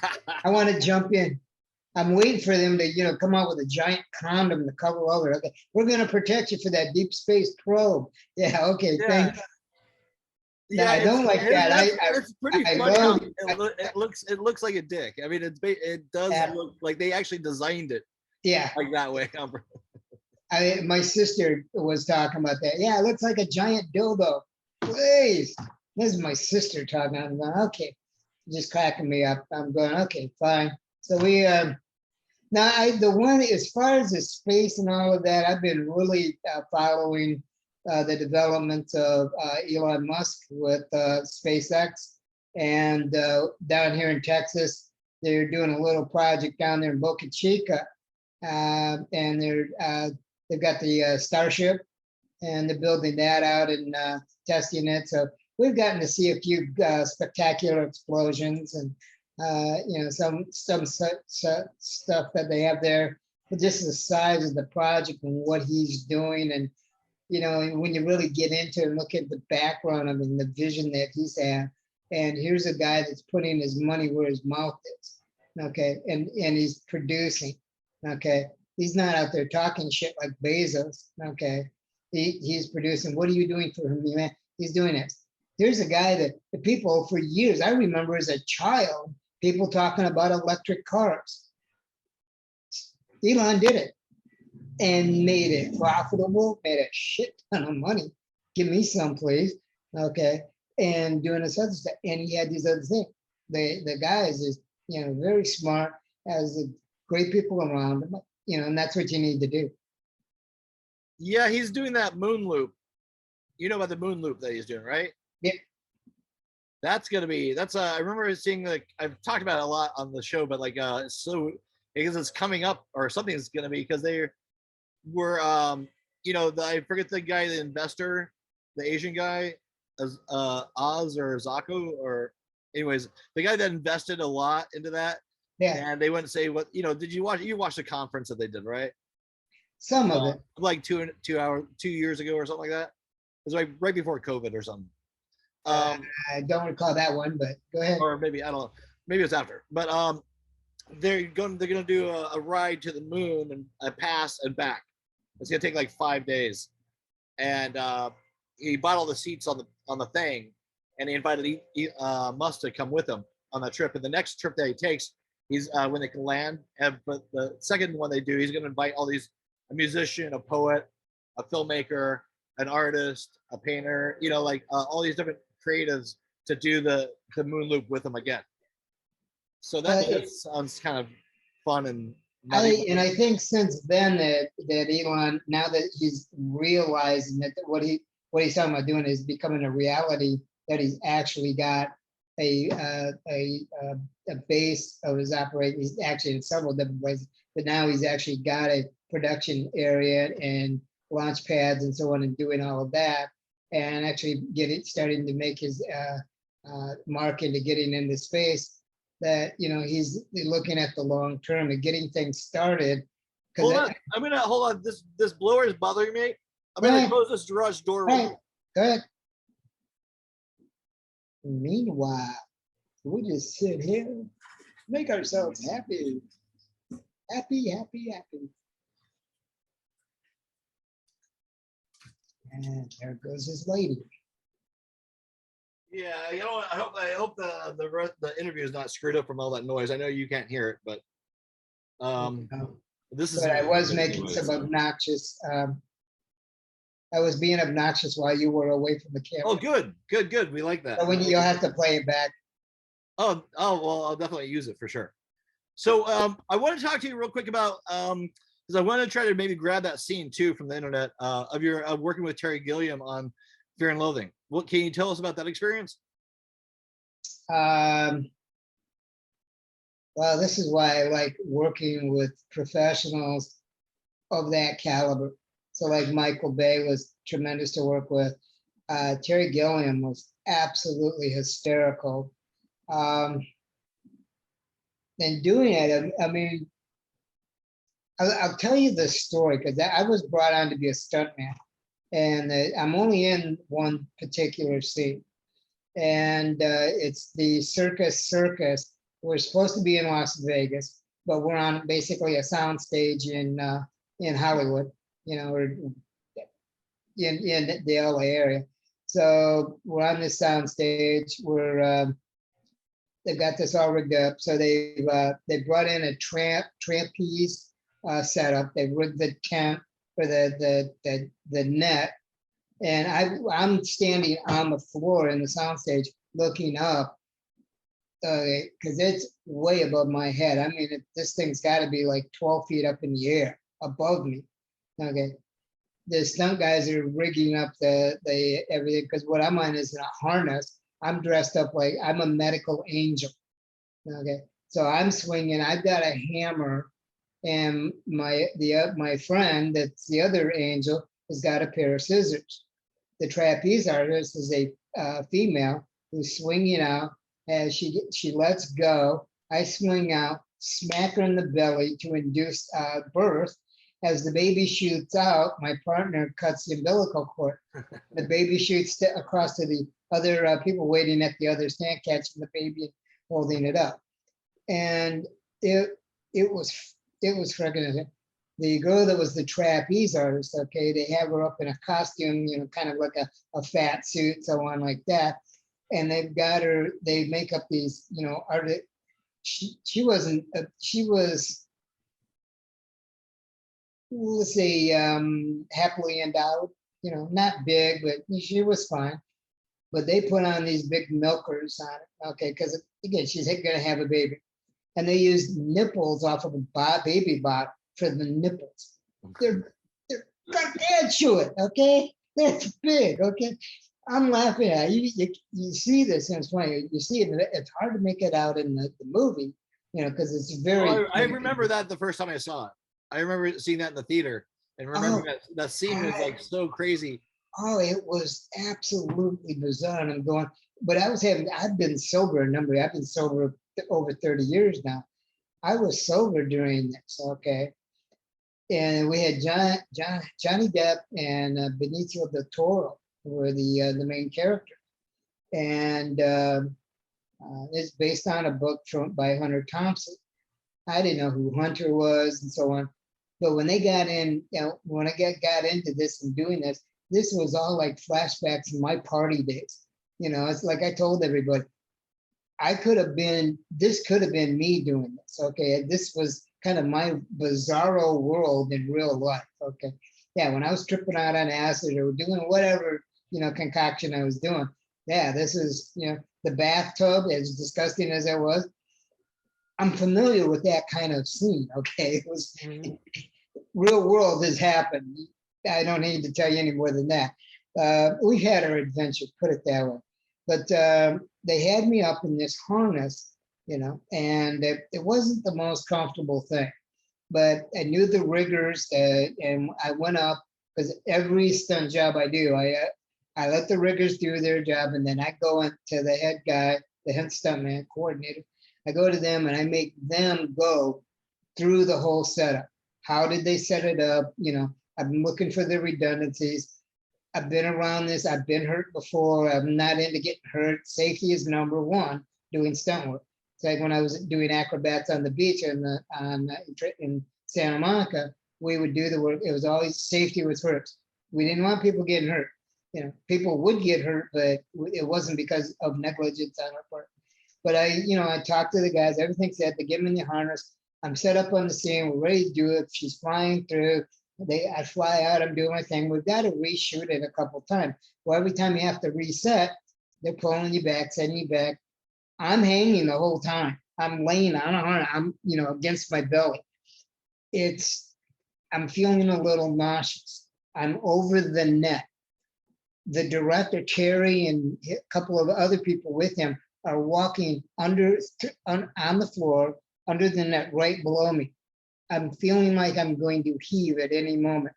want to jump in. I'm waiting for them to, you know, come out with a giant condom to cover over. Okay, we're going to protect you for that deep space probe. Yeah, okay, thanks. Yeah, I don't like that. It's pretty funny. It looks like a dick. I mean, it does look like they actually designed it. Yeah, like that way. My sister was talking about that. Yeah, it looks like a giant dildo. Please, this is my sister talking. I'm going, okay, just cracking me up. I'm going, okay, fine. So we now the one, as far as the space and all of that, I've been really following the development of Elon Musk with SpaceX, and down here in Texas, they're doing a little project down there in Boca Chica, and they've got the Starship, and they're building that out and testing it. So we've gotten to see a few spectacular explosions and you know, some stuff that they have there, but just the size of the project and what he's doing. And, you know, when you really get into it and look at the background, I mean, the vision that he's had, and here's a guy that's putting his money where his mouth is, okay, and he's producing, okay. He's not out there talking shit like Bezos, okay. He's producing. What are you doing for him, man? He's doing it. Here's a guy that the people for years, I remember as a child, people talking about electric cars. Elon did it and made it profitable, made a shit ton of money. Give me some, please. Okay. And doing this other stuff. And he had these other things. The guys is, you know, very smart, has great people around him, you know, and that's what you need to do. Yeah, he's doing that moon loop. You know about the moon loop that he's doing, right? Yeah. That's I remember seeing, like, I've talked about it a lot on the show, but like so because it's coming up or something is gonna be, because they were I forget the guy, the investor, the Asian guy, Oz or Zako, or anyways, the guy that invested a lot into that. Yeah. And they wouldn't say what, did you watch the conference that they did, right? Some of it. Like 2 years ago or something like that. It was like right before COVID or something. I don't recall that one, but go ahead. Or maybe, I don't know. Maybe it's after. But they're going to do a ride to the moon and a pass and back. It's going to take like 5 days. And he bought all the seats on the thing, and he invited Musk to come with him on that trip. And the next trip that he takes, he's when they can land. But the second one they do, he's going to invite a musician, a poet, a filmmaker, an artist, a painter, all these different creatives to do the moon loop with him again. So that sounds kind of fun. And I think since then that Elon, now that he's realizing that what he's talking about doing is becoming a reality, that he's actually got a base of his operation. He's actually in several different places, but now he's actually got a production area and launch pads and so on, and doing all of that, and actually starting to make his mark into getting into space. That he's looking at the long term and getting things started. Hold on. This blower is bothering me. I'm gonna close this garage door. Right. Go ahead. Meanwhile, we just sit here, make ourselves happy. Happy. And there goes this lady. Yeah, I hope the interview is not screwed up from all that noise. I know you can't hear it, but this is. But I was making some obnoxious. I was being obnoxious while you were away from the camera. Oh, good. We like that. So you'll have to play it back. Oh, well, I'll definitely use it for sure. So I want to talk to you real quick about because I want to try to maybe grab that scene too from the internet of your working with Terry Gilliam on Fear and Loathing. What can you tell us about that experience? Well, this is why I like working with professionals of that caliber. So like Michael Bay was tremendous to work with. Terry Gilliam was absolutely hysterical. And doing it, I mean, I'll tell you the story, because I was brought on to be a stuntman. And I'm only in one particular scene. And it's the circus. We're supposed to be in Las Vegas, but we're on basically a sound stage in Hollywood, or in the LA area. So we're on this sound stage. They've got this all rigged up. So they brought in a trapeze setup. They rigged the tent for the net, and I'm standing on the floor in the soundstage looking up, because it's way above my head. I mean, this thing's got to be like 12 feet up in the air above me. Okay, the stunt guys are rigging up the everything, because what I'm on is in a harness. I'm dressed up like I'm a medical angel. Okay, so I'm swinging. I've got a hammer. And my friend, that's the other angel, has got a pair of scissors. The trapeze artist is a female who's swinging out. As she lets go, I swing out, smack her in the belly to induce birth. As the baby shoots out, my partner cuts the umbilical cord. The baby shoots across to the other people waiting at the other stand, catching the baby and holding it up. And it was freaking. The girl that was the trapeze artist, okay, they have her up in a costume, kind of like a fat suit, so on like that. And they've got her, they make up these, she was, let's say, happily endowed, not big, but she was fine. But they put on these big milkers on it, okay, because again, she's going to have a baby. And they used nipples off of a baby bot for the nipples. They're gargantuan, okay? That's big, okay? I'm laughing at it. You see this, and it's funny. You see it, it's hard to make it out in the movie, because it's very. I remember that the first time I saw it. I remember seeing that in the theater, And remember that scene was like so crazy. Oh, it was absolutely bizarre. And I'm going, but I've been sober I've been sober over 30 years now. I was sober during this, okay? And we had Johnny Depp and Benicio del Toro were the main character. And it's based on a book by Hunter Thompson. I didn't know who Hunter was and so on. But when they got in, when I got into this and doing this, this was all like flashbacks in my party days. It's like I told everybody, this could have been me doing this. Okay. This was kind of my bizarro world in real life. Okay. Yeah. When I was tripping out on acid or doing whatever, concoction I was doing. Yeah. This is, the bathtub, as disgusting as it was. I'm familiar with that kind of scene. Okay. It was real world has happened. I don't need to tell you any more than that. We've had our adventures, put it that way. But they had me up in this harness, and it wasn't the most comfortable thing. But I knew the riggers, and I went up because every stunt job I do, I let the riggers do their job, and then I go into the head guy, the head stuntman coordinator. I go to them and I make them go through the whole setup. How did they set it up? I've been looking for the redundancies. I've been around this. I've been hurt before. I'm not into getting hurt. Safety is number one doing stunt work. It's like when I was doing acrobats on the beach in Santa Monica, we would do the work. It was always safety was first. We didn't want people getting hurt. People would get hurt, but it wasn't because of negligence on our part. But I talked to the guys. Everything's set. They get them in the harness. I'm set up on the scene. We're ready to do it. She's flying through. I fly out. I'm doing my thing. We've got to reshoot it a couple times. Well, every time you have to reset, they're pulling you back, sending you back. I'm hanging the whole time. I'm laying on a harness. I'm against my belly. I'm feeling a little nauseous. I'm over the net. The director, Terry, and a couple of other people with him are walking on the floor under the net right below me. I'm feeling like I'm going to heave at any moment.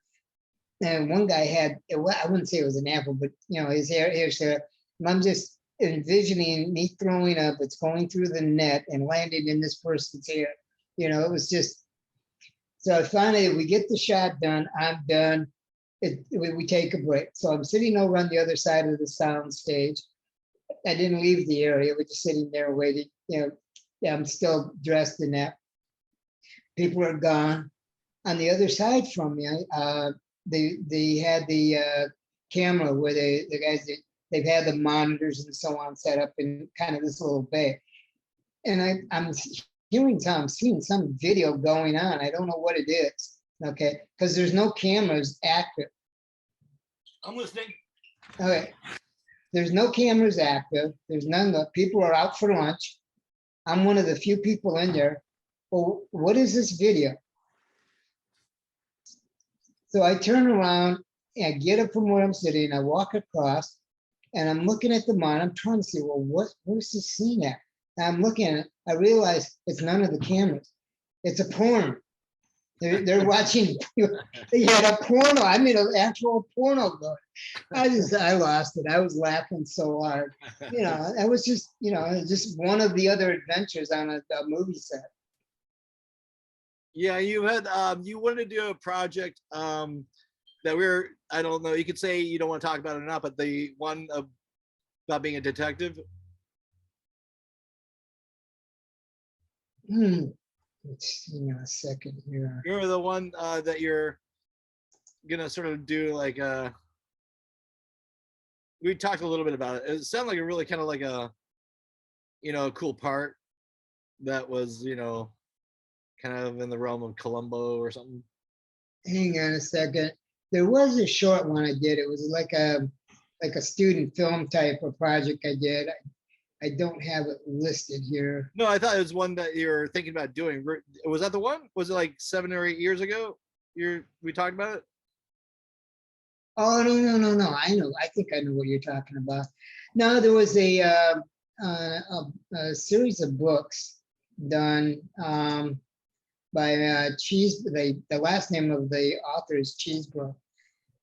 And one guy had, I wouldn't say it was an apple, but his hair's there. And I'm just envisioning me throwing up. It's going through the net and landing in this person's hair. It was just, so finally we get the shot done. I'm done. We take a break. So I'm sitting over on the other side of the sound stage. I didn't leave the area. We're just sitting there waiting. I'm still dressed in that. People are gone. On the other side from me, they had the camera where the guys, they've had the monitors and so on set up in kind of this little bay. And I'm seeing some video going on. I don't know what it is, okay? Because there's no cameras active. I'm listening. Okay. There's no cameras active. There's none. People are out for lunch. I'm one of the few people in there. Well, what is this video? So I turn around and I get up from where I'm sitting. I walk across and I'm looking at the monitor. I'm trying to see, well, where's this scene at? And I'm looking at it. I realize it's none of the cameras. It's a porn. They're watching. They had a porno. I made an actual porno going. I lost it. I was laughing so hard. That was just, just one of the other adventures on a movie set. Yeah, you wanted to do a project that I don't know, you could say you don't want to talk about it or not, but the one about being a detective. Let's see a second here. You're the one that you're gonna sort of do like we talked a little bit about it. It sounded like a really kind of like a cool part that was kind of in the realm of Columbo or something. Hang on a second. There was a short one I did. It was like a student film type of project I did. I don't have it listed here. No, I thought it was one that you're thinking about doing. Was that the one? Was it like 7 or 8 years ago? We talked about it? Oh, no. I know. I think I know what you're talking about. No, there was a series of books done. by Cheese. The last name of the author is Cheesebro,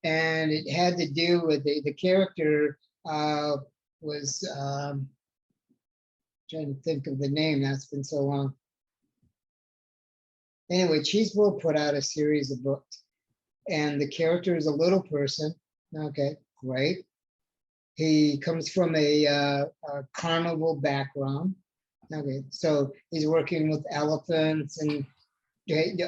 and it had to do with the character was trying to think of the name. That's been so long. Anyway, Cheesebro put out a series of books, and the character is a little person. Okay, great. He comes from a carnival background. Okay, so he's working with elephants and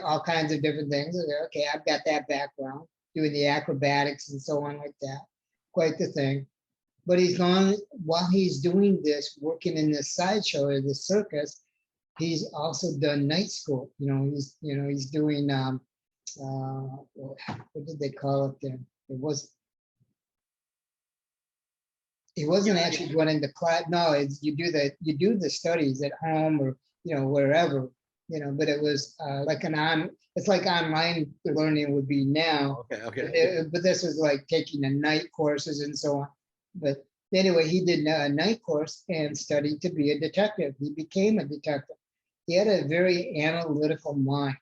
all kinds of different things. Okay, I've got that background, doing the acrobatics and so on like that. Quite the thing. But he's gone, while he's doing this, working in this sideshow or the circus, he's also done night school. He's doing what did they call it then? He wasn't actually going into class. No, you do the studies at home or wherever, but it was it's like online learning would be now. Okay. But this was like taking the night courses and so on. But anyway, he did a night course and studied to be a detective. He became a detective. He had a very analytical mind.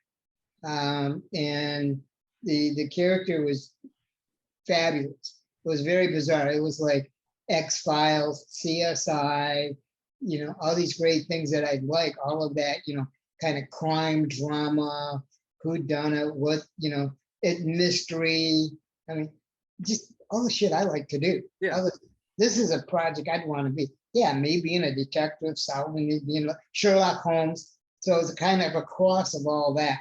And the character was fabulous. It was very bizarre. It was like X-Files, CSI, all these great things that I like, all of that, kind of crime drama, whodunit, mystery. I mean, just all the shit I like to do. Yeah. This is a project I'd want to be. Yeah, me being a detective, solving it, being Sherlock Holmes. So it's kind of a cross of all that.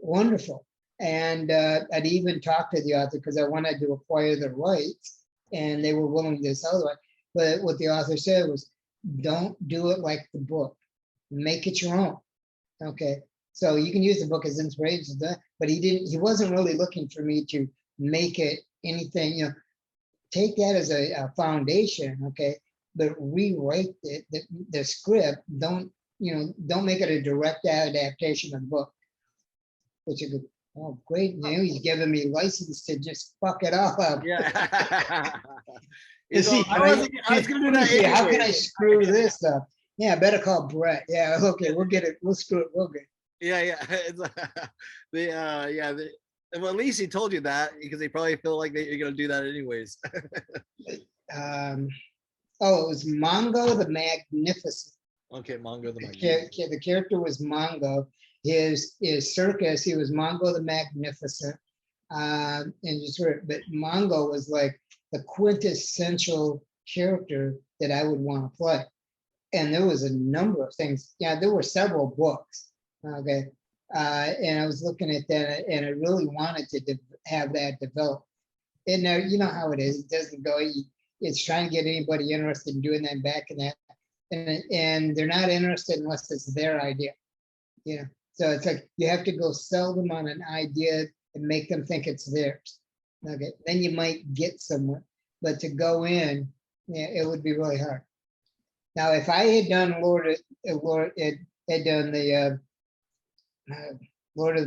Wonderful. And I'd even talked to the author because I wanted to acquire the rights, and they were willing to sell it. But what the author said was, don't do it like the book. Make it your own. Okay. So you can use the book as inspiration, but he wasn't really looking for me to make it anything, take that as a foundation, okay, but rewrite the script. Don't make it a direct adaptation of the book. Which is good. Oh, great. He's giving me license to just fuck it all up. Yeah. I was going to do that. How can I screw this up? Yeah, I better call Brett. Yeah, okay, we'll get it. We'll screw it. We'll get it. Yeah. Well, at least he told you that because they probably feel like you're going to do that anyways. It was Mongo the Magnificent. Okay, Mongo the Magnificent. The character was Mongo. His circus, he was Mongo the Magnificent. But Mongo was like the quintessential character that I would want to play. And there was a number of things. Yeah, there were several books. Okay. And I was looking at that, and I really wanted to have that develop. And now, you know how it is. It doesn't go. It's trying to get anybody interested in doing that back in that. And they're not interested unless it's their idea. So it's like you have to go sell them on an idea and make them think it's theirs. Okay. Then you might get somewhere. But to go in, it would be really hard. Now, if I had done Lord of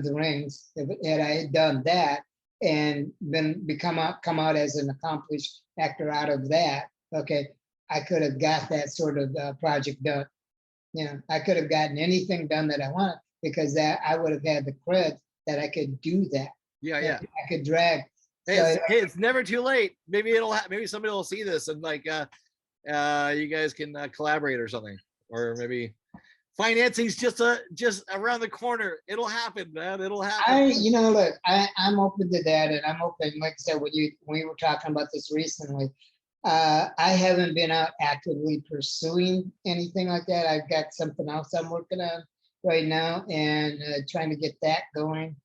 the Rings, and I had done that and then come out as an accomplished actor out of that, okay, I could have got that sort of project done. I could have gotten anything done that I wanted because that I would have had the cred that I could do that. Yeah. I could drag. Hey, it's never too late. Maybe maybe somebody will see this and like you guys can collaborate or something, or maybe financing's just around the corner. It'll happen, man. It'll happen. Look, I'm open to that, and I'm open. Like I said, when we were talking about this recently, I haven't been out actively pursuing anything like that. I've got something else I'm working on right now and trying to get that going.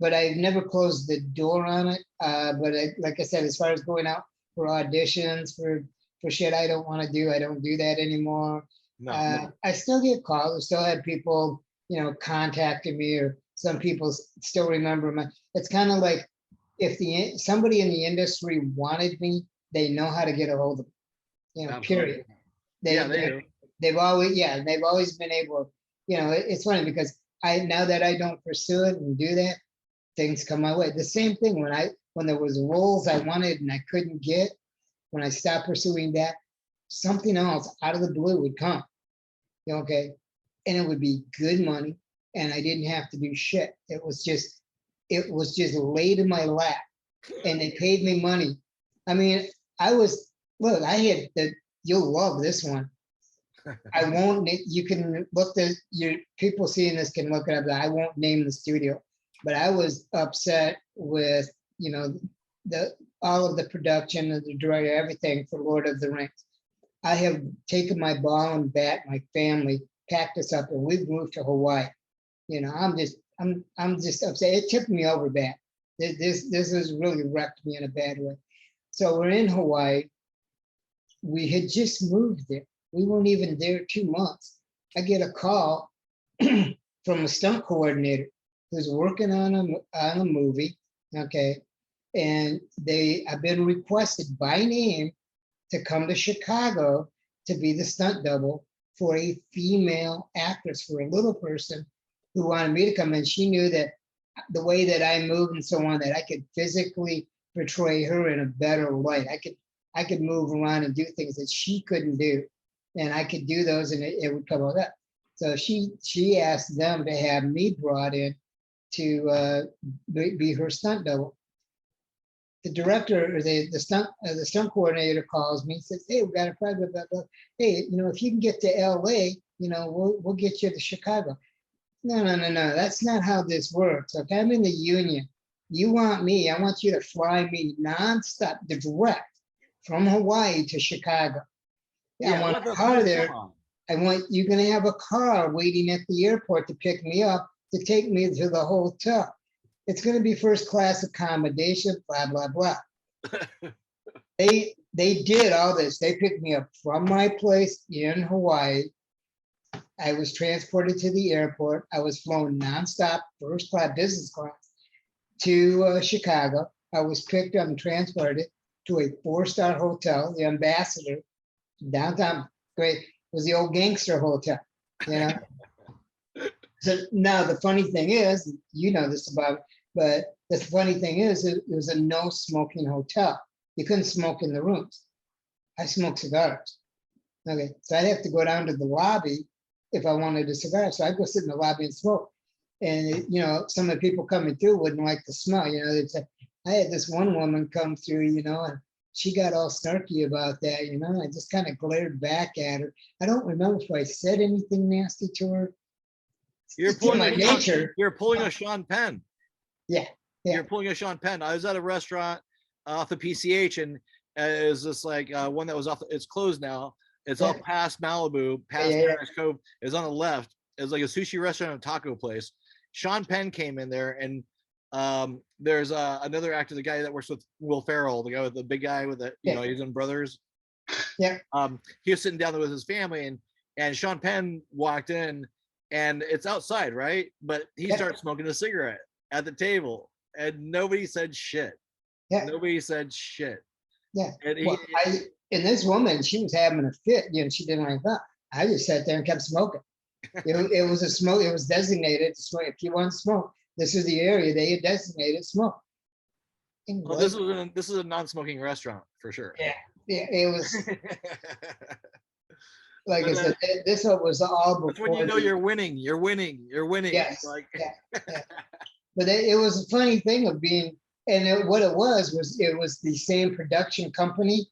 But I've never closed the door on it. But like I said, as far as going out for auditions for shit I don't want to do, I don't do that anymore. No. I still get calls. I still had people, contacting me, or some people still remember me. It's kind of like if somebody in the industry wanted me, they know how to get a hold of me. Period. They do. They've always been able. It's funny because now that I don't pursue it and do that, things come my way. The same thing when there was roles I wanted and I couldn't get, when I stopped pursuing that, something else out of the blue would come. Okay. and it would be good money, and I didn't have to do shit. It was just laid in my lap, and they paid me money. I mean, look, I had the, you'll love this one. I won't, you can look this, people seeing this can look it up. I won't name the studio, but I was upset with, all of the production and the director, everything for Lord of the Rings. I have taken my ball and bat, my family, packed us up, and we've moved to Hawaii. I'm just upset. It tipped me over bad. This has really wrecked me in a bad way. So we're in Hawaii. We had just moved there. We weren't even there 2 months. I get a call from a stunt coordinator who's working on a movie. Okay. And I've been requested by name to come to Chicago to be the stunt double for a female actress, for a little person who wanted me to come in. She knew that the way that I move and so on, that I could physically portray her in a better light. I could move around and do things that she couldn't do. And I could do those, and it would come all up. So she asked them to have me brought in to be her stunt double. The director or the stunt coordinator calls me and says, "Hey, we got a project, blah, blah, blah. Hey, if you can get to LA, we'll get you to Chicago." No. That's not how this works. Okay, I'm in the union. You want me? I want you to fly me nonstop, direct from Hawaii to Chicago. I want a car there. You're going to have a car waiting at the airport to pick me up, to take me to the hotel. It's going to be first class accommodation, blah, blah, blah. They did all this. They picked me up from my place in Hawaii. I was transported to the airport. I was flown nonstop, first class, business class, to Chicago. I was picked up and transported to a 4-star hotel, the Ambassador, downtown. Great. It was the old gangster hotel, So now the funny thing is, this about, but the funny thing is, it was a no smoking hotel. You couldn't smoke in the rooms. I smoked cigars. Okay, so I'd have to go down to the lobby if I wanted a cigar. So I'd go sit in the lobby and smoke. And some of the people coming through wouldn't like the smell. They'd say, I had this one woman come through, and she got all snarky about that. I just kind of glared back at her. I don't remember if I said anything nasty to her. You're pulling a Sean Penn. Yeah. You're pulling a Sean Penn. I was at a restaurant off the PCH, and it was just like one that was off. It's closed now. It's all past Malibu, past Paris Cove. It's on the left. It's like a sushi restaurant and taco place. Sean Penn came in there, and there's another actor, the guy that works with Will Ferrell, the guy with the big guy with the, he's in Brothers. Yeah. He was sitting down there with his family, and Sean Penn walked in, and it's outside, right? But he starts smoking a cigarette at the table, and nobody said shit. Yeah. Nobody said shit. Yeah. And this woman, she was having a fit. She didn't like that. I just sat there and kept smoking. It was a smoke. It was designated to smoke. If you want to smoke, this is the area they had designated smoke. Well, this is a non-smoking restaurant for sure. Yeah, it was. Like I said, this was all before. That's when you're winning. You're winning. Yes. But it was a funny thing of being, and what it was the same production company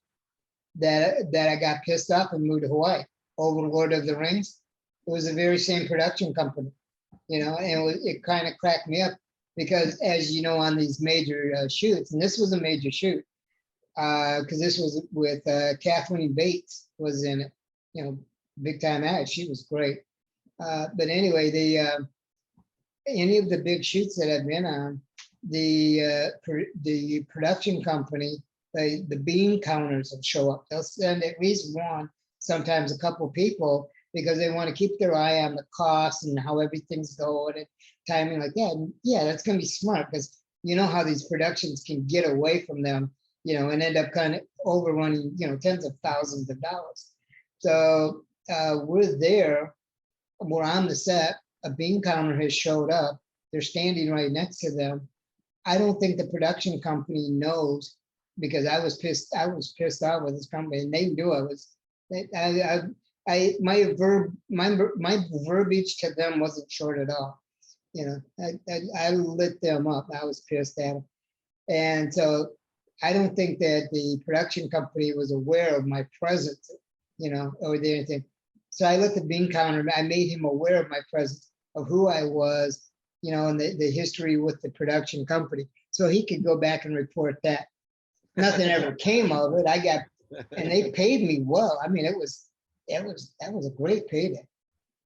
that I got pissed off and moved to Hawaii over Lord of the Rings. It was the very same production company, and it kind of cracked me up because, as you know, on these major shoots, and this was a major shoot, because this was with Kathleen Bates was in it, big time actor. She was great. But anyway, any of the big shoots that I've been on, the production company, the bean counters will show up. They'll send at least one, sometimes a couple people, because they want to keep their eye on the cost and how everything's going and timing like that. And yeah, that's going to be smart because how these productions can get away from them, and end up kind of overrunning, tens of thousands of dollars. So we're there, we're on the set, a bean counter has showed up, they're standing right next to them. I don't think the production company knows, because I was pissed off with this company, and they knew my verbiage to them wasn't short at all. You know, I lit them up. I was pissed at them. And so I don't think that the production company was aware of my presence, you know, or anything. So I let the bean counter, I made him aware of my presence, of who I was, you know, and the history with the production company. So he could go back and report that. Nothing ever came of it. And they paid me well. I mean, that was a great payday.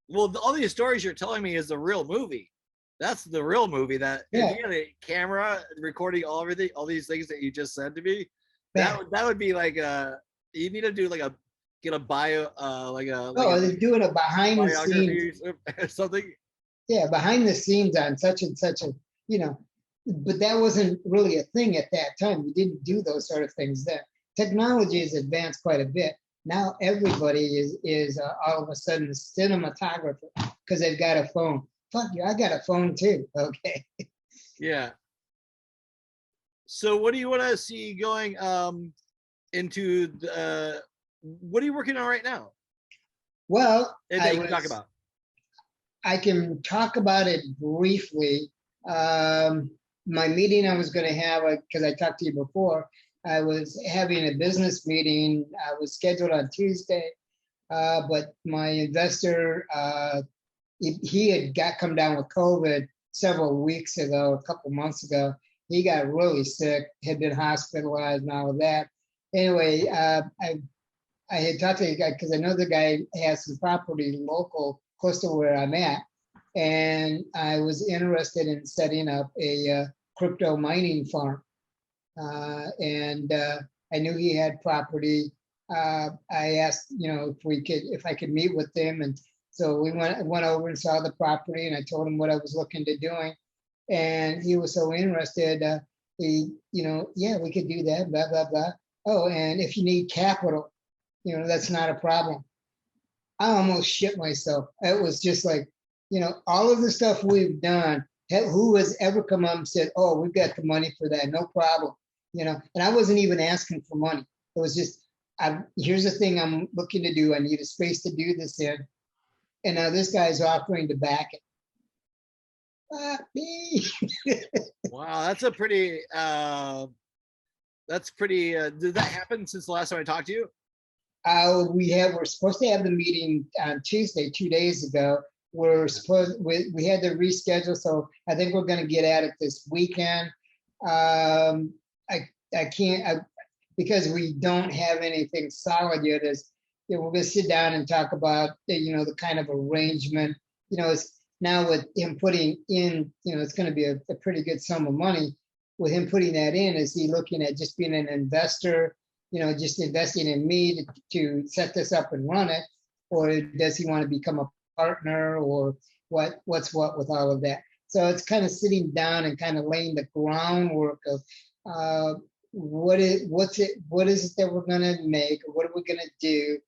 Well, all these stories you're telling me is the real movie. That's the real movie. That if you had a camera recording all these things that you just said to me, that would be like you need to do like get a bio they're doing a behind the scenes or something. Yeah, behind the scenes on such and such a, you know, but that wasn't really a thing at that time. We didn't do those sort of things then. Technology has advanced quite a bit. Now everybody is all of a sudden a cinematographer because they've got a phone. Fuck you, I got a phone too. Okay. Yeah. So what do you want to see going into the, what are you working on right now? Well, talk about. I can talk about it briefly. My meeting I was going to have, because I talked to you before, I was having a business meeting. I was scheduled on Tuesday, but my investor, he had come down with COVID several weeks ago, a couple months ago. He got really sick, had been hospitalized and all of that. Anyway, I had talked to the guy because I know the guy has some property local, close to where I'm at. And I was interested in setting up a crypto mining farm. And I knew he had property. I asked, you know, if I could meet with him. And so we went over and saw the property, and I told him what I was looking to doing. And he was so interested. He, you know, yeah, we could do that, blah, blah, blah. Oh, and if you need capital, you know, that's not a problem. I almost shit myself. It was just like, you know, all of the stuff we've done, who has ever come up and said, oh, we've got the money for that, no problem. You know, and I wasn't even asking for money. It was just, here's the thing I'm looking to do. I need a space to do this in. And now this guy's offering to back it. Wow, that's a pretty, did that happen since the last time I talked to you? We're supposed to have the meeting on Tuesday, 2 days ago. We had to reschedule, so I think we're going to get at it this weekend. I can't, because we don't have anything solid yet. You know, we're going to sit down and talk about you know, the kind of arrangement. You know, it's now with him putting in, you know, it's going to be a pretty good sum of money. With him putting that in, is he looking at just being an investor? You know, just investing in me to set this up and run it, or does he want to become a partner, or what's what with all of that? So it's kind of sitting down and kind of laying the groundwork of what is it that we're going to make, or what are we going to do?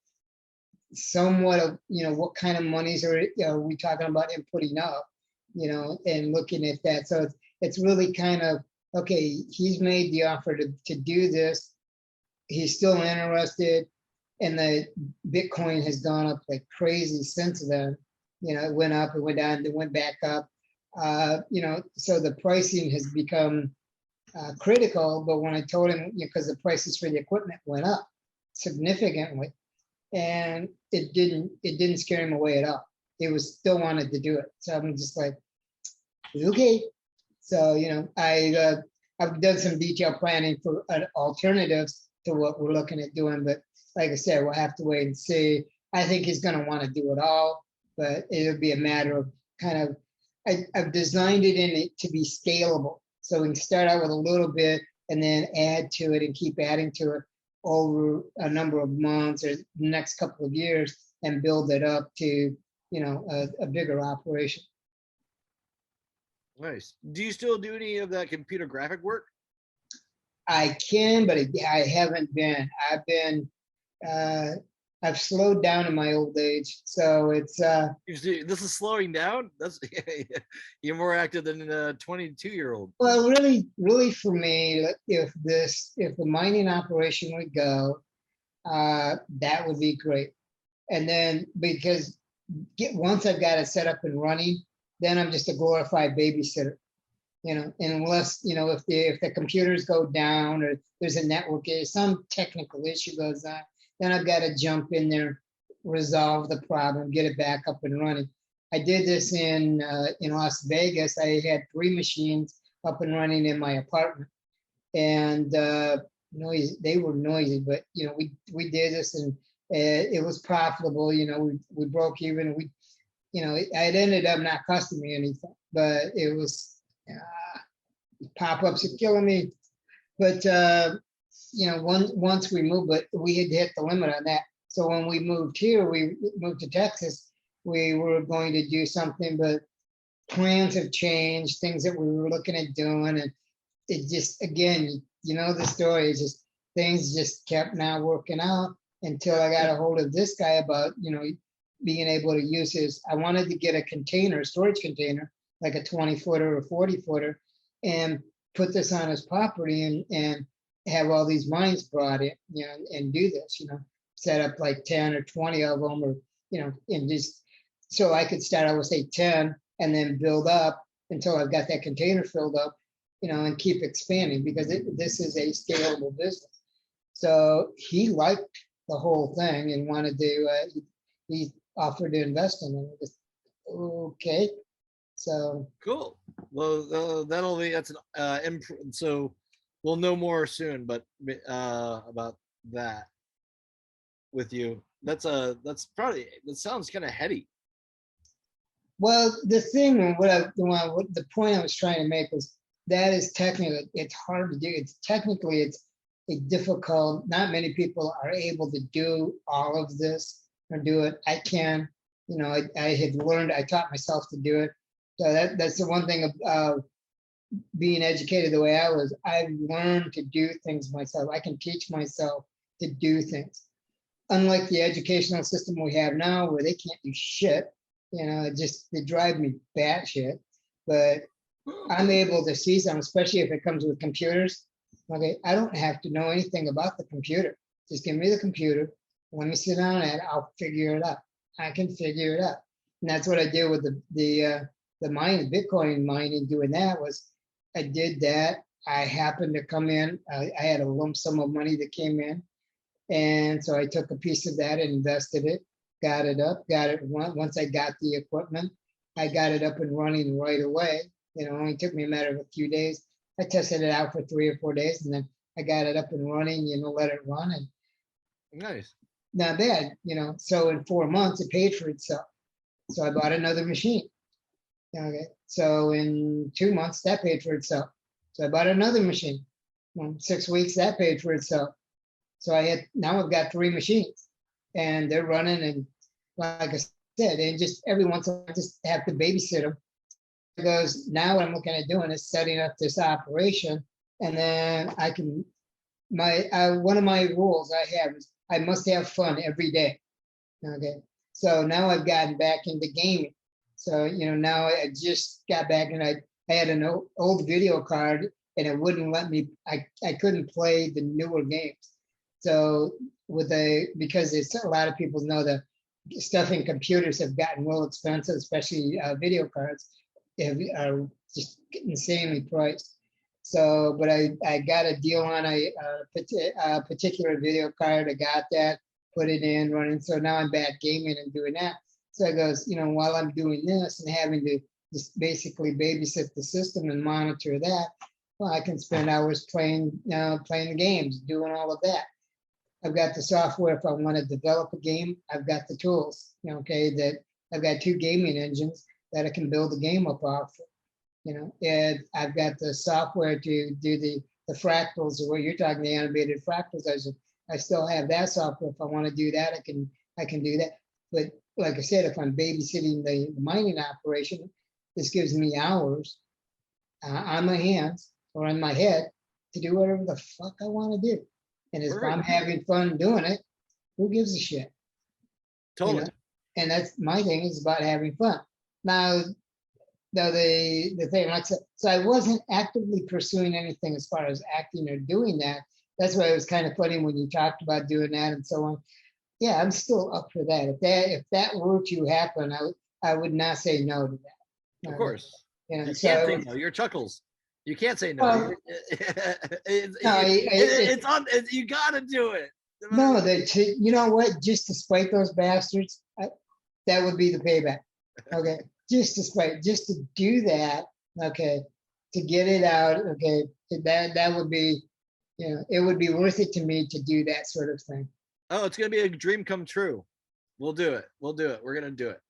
Somewhat of, you know, what kind of monies are we talking about him putting up, you know, and looking at that. So it's really kind of, okay, he's made the offer to do this. He's still interested, and the Bitcoin has gone up like crazy since then. You know, it went up, it went down, it went back up. You know, so the pricing has become critical. But when I told him, because the prices for the equipment went up significantly, and it didn't scare him away at all. He was still wanted to do it. So I'm just like, okay. So, you know, I've done some detailed planning for alternatives to what we're looking at doing, but like I said, we'll have to wait and see. I think he's going to want to do it all, but it'll be a matter of kind of, I've designed it in it to be scalable. So we can start out with a little bit and then add to it and keep adding to it over a number of months or the next couple of years, and build it up to, you know, a bigger operation. Nice. Do you still do any of that computer graphic work? I can, but I haven't been. I've slowed down in my old age, so it's. This is slowing down. That's you're more active than a 22-year-old. Well, really, for me, if the mining operation would go, that would be great. And then because once I've got it set up and running, then I'm just a glorified babysitter, and unless, if the computers go down or there's a network issue, some technical issue goes on, then I've got to jump in there, resolve the problem, get it back up and running. I did this in Las Vegas. I had 3 machines up and running in my apartment, and noisy. They were noisy, but we did this, and it was profitable. We broke even. It ended up not costing me anything, but it was pop-ups are killing me. But once we moved, but we had hit the limit on that. So when we moved here, we moved to Texas. We were going to do something, but plans have changed. Things that we were looking at doing, and it just, again, the story is just things just kept not working out until I got a hold of this guy about being able to use his. I wanted to get a container, storage container, like a 20-footer or 40-footer, and put this on his property and have all these mines brought in, and do this, set up like 10 or 20 of them, or and just so I could start, I would say 10, and then build up until I've got that container filled up, and keep expanding, because this is a scalable business. So he liked the whole thing and wanted to, he offered to invest in it. Okay. So cool. Well, that's an so we'll know more soon, but about that with you. That sounds kind of heady. Well, the thing, the point I was trying to make was that is technically, it's hard to do. It's a difficult, not many people are able to do all of this or do it. I can, I had learned, I taught myself to do it. So that's the one thing of being educated the way I was. I've learned to do things myself. I can teach myself to do things. Unlike the educational system we have now, where they can't do shit, they drive me batshit. But I'm able to see something, especially if it comes with computers. Okay, I don't have to know anything about the computer. Just give me the computer. Let me sit down and I'll figure it out. I can figure it out. And that's what I did with the Bitcoin mining. Doing that was, I did that. I happened to come in. I had a lump sum of money that came in, and so I took a piece of that and invested it. Got it up. Once I got the equipment, I got it up and running right away. It only took me a matter of a few days. I tested it out for 3 or 4 days, and then I got it up and running. Let it run, and nice. Not bad. So in 4 months, it paid for itself. So I bought another machine. Okay. So in 2 months, that paid for itself. So I bought another machine. 6 weeks, that paid for itself. So now I've got 3 machines, and they're running. And like I said, and just every once in a while, I just have to babysit them. Because now what I'm looking at doing is setting up this operation, and then I can, one of my rules I have is I must have fun every day. Okay. So now I've gotten back into gaming. So, now I just got back, and I had an old video card, and it wouldn't let me, I couldn't play the newer games. So because a lot of people know the stuff in computers have gotten real expensive, especially video cards, are just insanely priced. So, but I got a deal on a particular video card. I got that, put it in, running. So now I'm back gaming and doing that. So it goes, while I'm doing this and having to just basically babysit the system and monitor that, well, I can spend hours playing the games, doing all of that. I've got the software. If I want to develop a game, I've got the tools, that I've got 2 gaming engines that I can build a game up off. And I've got the software to do the fractals, or what you're talking, the animated fractals. I still have that software. If I want to do that, I can do that. But like I said, if I'm babysitting the mining operation, this gives me hours on my hands or on my head to do whatever the fuck I want to do. And if I'm having fun doing it, who gives a shit? Totally. And that's my thing, is about having fun. Now, the thing, like, so I wasn't actively pursuing anything as far as acting or doing that. That's why it was kind of funny when you talked about doing that and so on. yeah, I'm still up for that. If that were to happen, I would not say no to that. Of course. You can't say no. You're Chuckles. You can't say no. Well, it's on. You got to do it. No, you know what? Just to spite those bastards, that would be the payback. Okay, just to do that. Okay, to get it out. Okay, that would be, it would be worth it to me to do that sort of thing. Oh, it's gonna be a dream come true. We'll do it. We're gonna do it.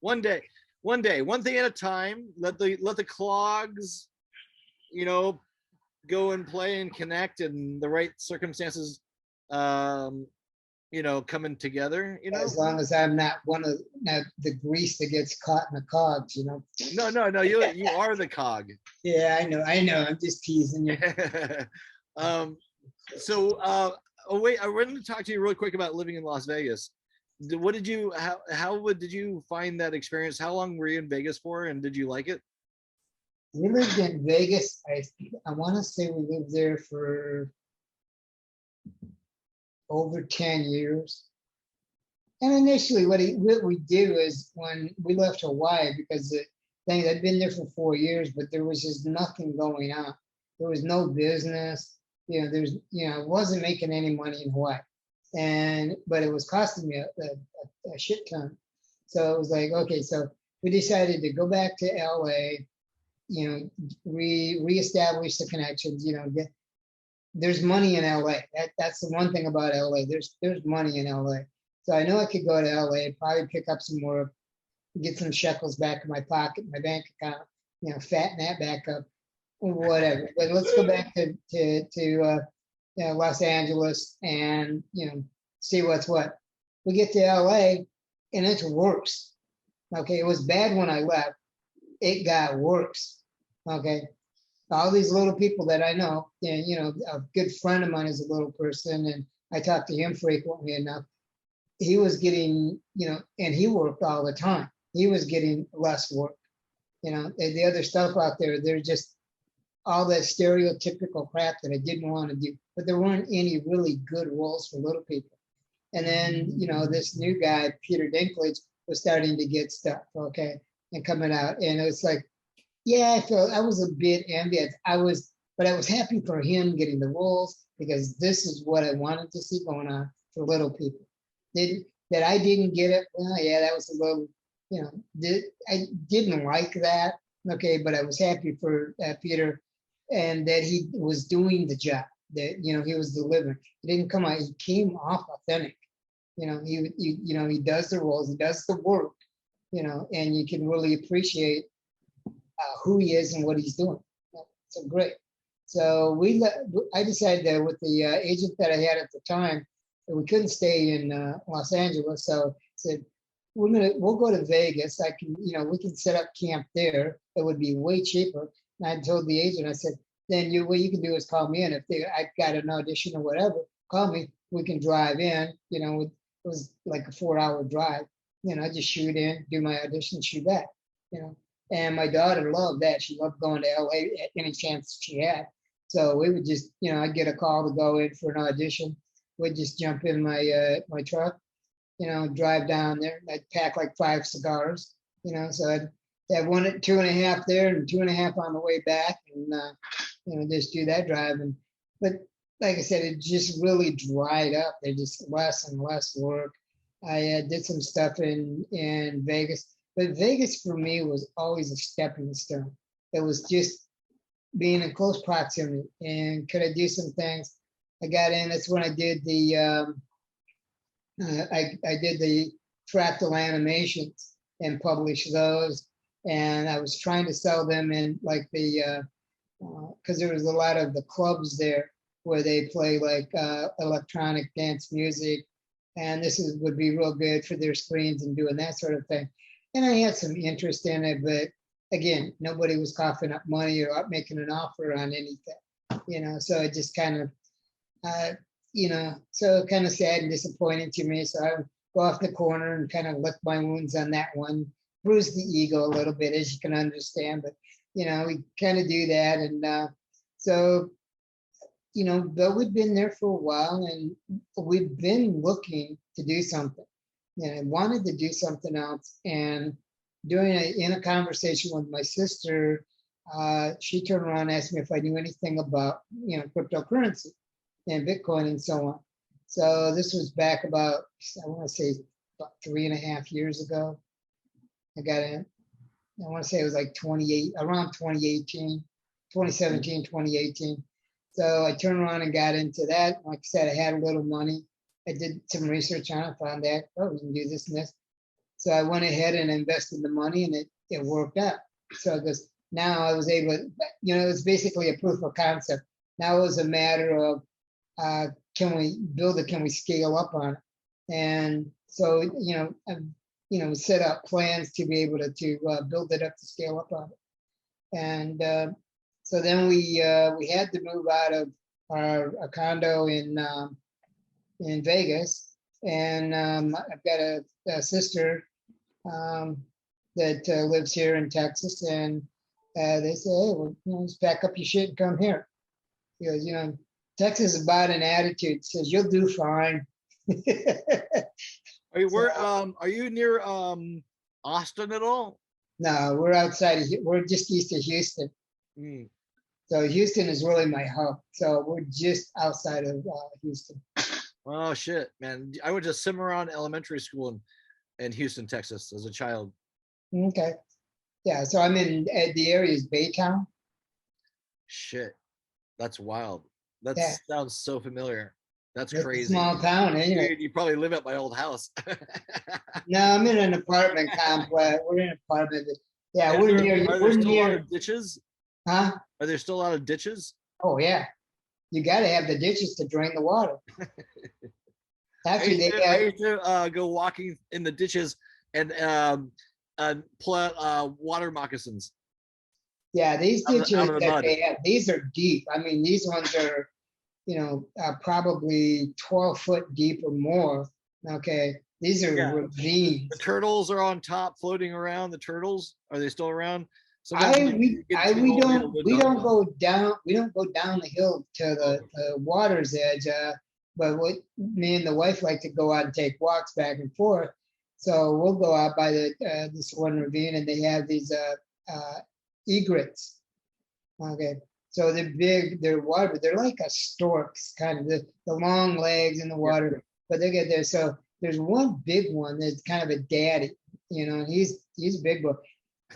One day, one thing at a time. Let the clogs, go and play and connect in the right circumstances. Coming together. As long as I'm not one of the grease that gets caught in the cogs. No. You are the cog. Yeah, I know. I'm just teasing you. Wait, I wanted to talk to you really quick about living in Las Vegas. What did you, did you find that experience? How long were you in Vegas for, and did you like it? We lived in Vegas. I want to say we lived there for over 10 years. And initially what we did was, when we left Hawaii, because the thing, I'd been there for 4 years, but there was just nothing going on. There was no business. It wasn't making any money in Hawaii, but it was costing me a shit ton. So it was like, okay, so we decided to go back to LA, reestablish the connections, there's money in LA. That's the one thing about LA. There's money in LA. So I know I could go to LA, probably pick up some more, get some shekels back in my pocket, my bank account, fatten that back up. Whatever, but let's go back to Los Angeles and see what's what. We get to LA and it's worse. Okay, it was bad when I left. It got worse. Okay, all these little people that I know, a good friend of mine is a little person, and I talk to him frequently enough. He was getting, and he worked all the time. He was getting less work. The other stuff out there, they're just all that stereotypical crap that I didn't want to do, but there weren't any really good roles for little people. And then, this new guy, Peter Dinklage, was starting to get stuff, okay, and coming out. And it was like, yeah, I was a bit envious. But I was happy for him getting the roles, because this is what I wanted to see going on for little people. That I didn't get it, well, yeah, that was a little, I didn't like that, okay, but I was happy for Peter, and that he was doing the job, that he was delivering. He didn't come out, he came off authentic. He does the roles, he does the work, and you can really appreciate who he is and what he's doing. So great. So I decided that with the agent that I had at the time, that we couldn't stay in Los Angeles. So I said, we'll go to Vegas. We can set up camp there. It would be way cheaper. And I told the agent, I said, then what you can do is call me in. If I got an audition or whatever, call me. We can drive in. It was like a 4-hour drive. I just shoot in, do my audition, shoot back. And my daughter loved that. She loved going to LA at any chance she had. So we would just, I'd get a call to go in for an audition. We'd just jump in my truck, drive down there. I'd pack like 5 cigars, so I'd have 2.5 there and 2.5 on the way back, and just do that drive. But like I said, it just really dried up. There's just less and less work. I did some stuff in Vegas, but Vegas for me was always a stepping stone. It was just being in close proximity, and could I do some things? I got in. That's when I did the I did the fractal animations and published those, and I was trying to sell them in like the because there was a lot of the clubs there where they play like electronic dance music, and would be real good for their screens and doing that sort of thing. And I had some interest in it, but again, nobody was coughing up money or making an offer on anything, so it just kind of so kind of sad and disappointing to me. So I would go off the corner and kind of lick my wounds on that one, bruise the ego a little bit, as you can understand. But we kind of do that, and so but we've been there for a while, and we've been looking to do something. And I wanted to do something else. And in a conversation with my sister, she turned around and asked me if I knew anything about, cryptocurrency and Bitcoin and so on. So this was back about, I want to say about 3.5 years ago. I got in. I want to say it was like around 2018, 2017, 2018. So I turned around and got into that. Like I said, I had a little money. I did some research on it, found that, we can do this and this. So I went ahead and invested the money, and it worked out. So because now I was able to, it was basically a proof of concept. Now it was a matter of, can we build it? Can we scale up on it? And so, we set up plans to be able to build it up to scale up on it. And so then we had to move out of our condo in Vegas, and I've got a sister that lives here in Texas, and they say, hey, well, just pack up your shit and come here. He goes, Texas is about an attitude. Says you'll do fine. Are you near Austin at all? No, we're outside we're just east of Houston. So Houston is really my hub. So we're just outside of Houston. Oh shit, man! I went to Cimarron Elementary School in Houston, Texas, as a child. Okay, yeah. So I'm in the area is Baytown. Shit, that's wild. That Yeah. sounds so familiar. That's It's crazy. a small town, anyway. Dude, you probably live at my old house. No, I'm in an apartment complex. We're in an apartment. Yeah, Are we're there near. still We're a lot near. of ditches? Huh? Are there still a lot of ditches? Oh yeah, you got to have the ditches to drain the water. Actually, I used to go walking in the ditches and pull out water moccasins. Yeah, these ditches out of the that mud. they have, these are deep. I mean, these ones are, probably 12 foot deep or more. Okay, these are ravines. The turtles are on top, floating around. The turtles, are they still around? We don't go down. We don't go down the hill to the water's edge. But what me and the wife like to go out and take walks back and forth. So we'll go out by this one ravine, and they have these egrets. Okay, so they're big. They're water, but they're like a stork's kind of the long legs in the water. But they get there. So there's one big one that's kind of a daddy. He's a big boy.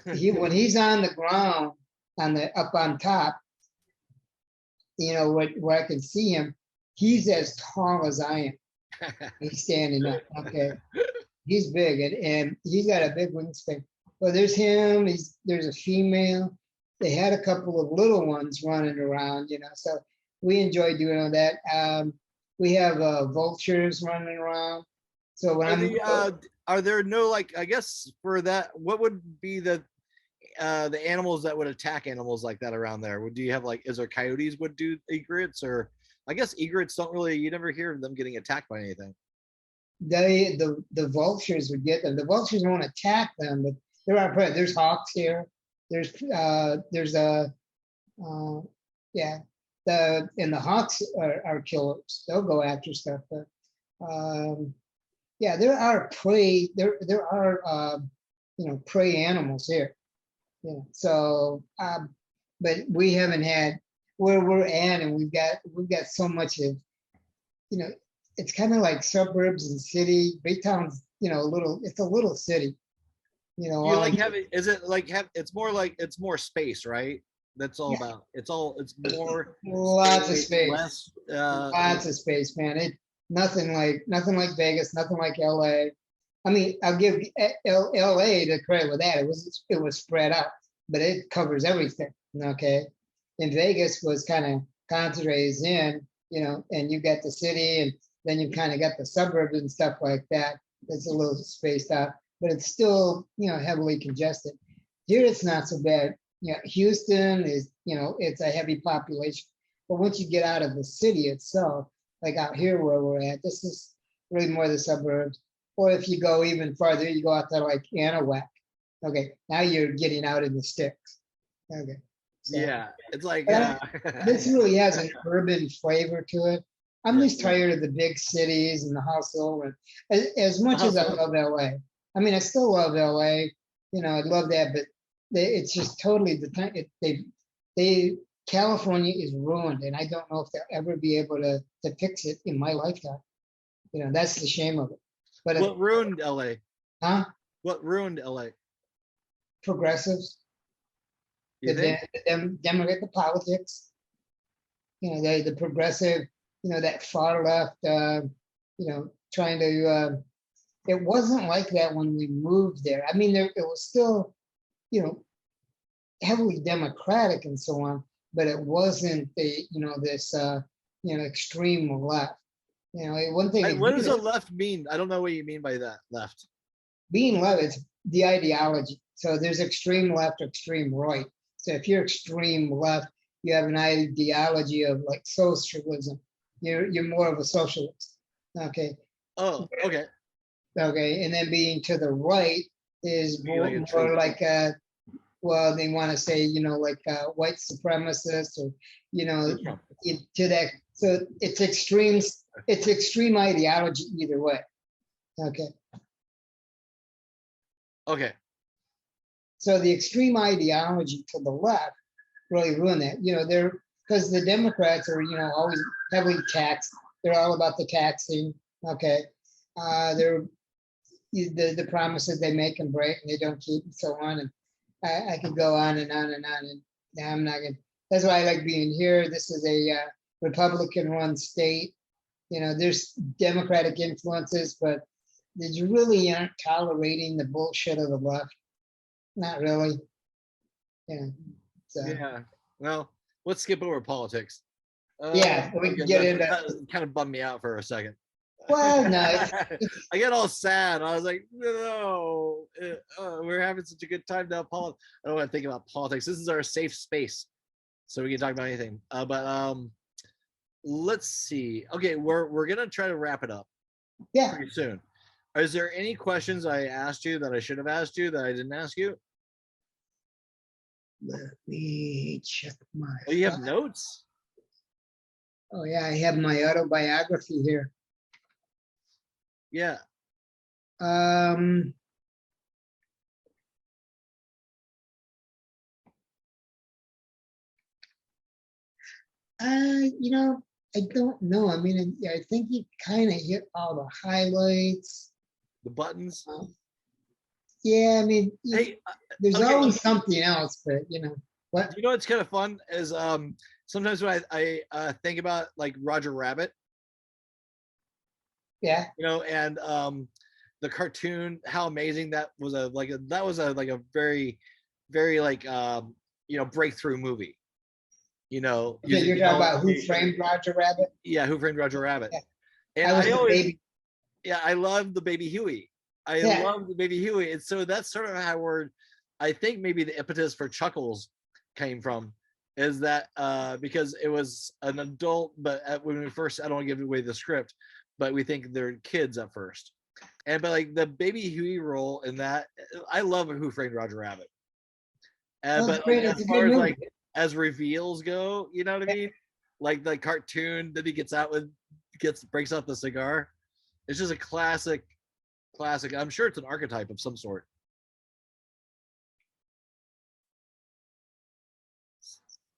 When he's on the ground up on top, where I can see him, he's as tall as I am. He's standing up. Okay, he's big, and he's got a big wingspan. Well, there's him. There's a female. They had a couple of little ones running around, So we enjoy doing all that. We have vultures running around. So when are there no, like, I guess for that, what would be the animals that would attack animals like that around there? Do you have, like, is there coyotes would do egrets? Or I guess egrets don't really, you never hear of them getting attacked by anything. The vultures would get them. The vultures won't attack them, but there's hawks here. And the hawks are killers. They'll go after stuff. But there are prey. There are prey animals here. So but we haven't had where we're at, and we've got so much of, it's kind of like suburbs and city. Baytown's it's a little city. You like having, is it like it's more space, right? That's all about. It's more lots of space. Less, lots of space, man. Nothing like Vegas, nothing like LA. I mean, I'll give LA the credit with that. It was spread out, but it covers everything. Okay, and Vegas was kind of concentrated in, and you got the city, and then you kind of got the suburbs and stuff like that. It's a little spaced out, but it's still, heavily congested. Here it's not so bad. Houston is, it's a heavy population, but once you get out of the city itself, like out here where we're at, this is really more the suburbs. Or if you go even farther, you go out to like Anahuac. Okay, now you're getting out in the sticks. Okay, So. Yeah, it's like This really has an urban flavor to it. I'm just tired of the big cities and the hustle, and as much as I love LA. I mean, I still love LA. You know, I love that, but it's just totally the time. They California is ruined, and I don't know if they'll ever be able to fix it in my lifetime. You know, that's the shame of it. But what ruined LA? Huh? What ruined LA? Progressives. You think? Democrat, the politics. You know, the progressive. You know, that far left. You know, trying to. It wasn't like that when we moved there. I mean, it was still, you know, heavily democratic and so on, but it wasn't this extreme left. You know, one thing. What does the left mean? I don't know what you mean by that. Left. Being left, it's the ideology. So there's extreme left, extreme right. So if you're extreme left, you have an ideology of like socialism. You're more of a socialist. Okay. Oh, okay. Okay, and then being to the right is more like well, they want to say, you know, like white supremacists, or, you know, to that. So it's extreme ideology either way. Okay. Okay. So the extreme ideology to the left really ruined that. You know, because the Democrats are, you know, always heavily taxed. They're all about the taxing. Okay. They're the promises they make and break and they don't keep and so on. And I could go on and on and on. And I'm not going to. That's why I like being here. This is a Republican-run state. You know, there's Democratic influences, but you really aren't tolerating the bullshit of the left. Not really. Yeah. So. Yeah. Well, let's skip over politics. Yeah, we can get into that. Kind of bummed me out for a second. Well, no. I get all sad. I was like, no, we're having such a good time now. I don't want to think about politics. This is our safe space, so we can talk about anything. But let's see. Okay, we're gonna try to wrap it up. Yeah. Pretty soon. Is there any questions I asked you that I should have asked you that I didn't ask you? Let me check my. Oh, you have notes? Oh yeah, I have my autobiography here. Yeah. You know, I don't know. I mean, I think you kind of hit all the highlights. The buttons. Yeah, I mean, there's always something else, but you know what? You know what's kind of fun is sometimes when I think about like Roger Rabbit. Yeah. You know, and the cartoon, how amazing that was a very, very like you know, breakthrough movie. You know, yeah, you're talking about Who Framed Roger Rabbit? Yeah, Who Framed Roger Rabbit. Yeah. And I always, I love the Baby Huey. I love the Baby Huey. And so that's sort of how I think maybe the impetus for Chuckles came from, is that because it was an adult, but when we first, I don't want to give away the script, but we think they're kids at first. But like the Baby Huey role in that, I love Who Framed Roger Rabbit. But like, as far as like as reveals go, you know what I mean? Like the cartoon that he breaks out the cigar. It's just a classic. I'm sure it's an archetype of some sort.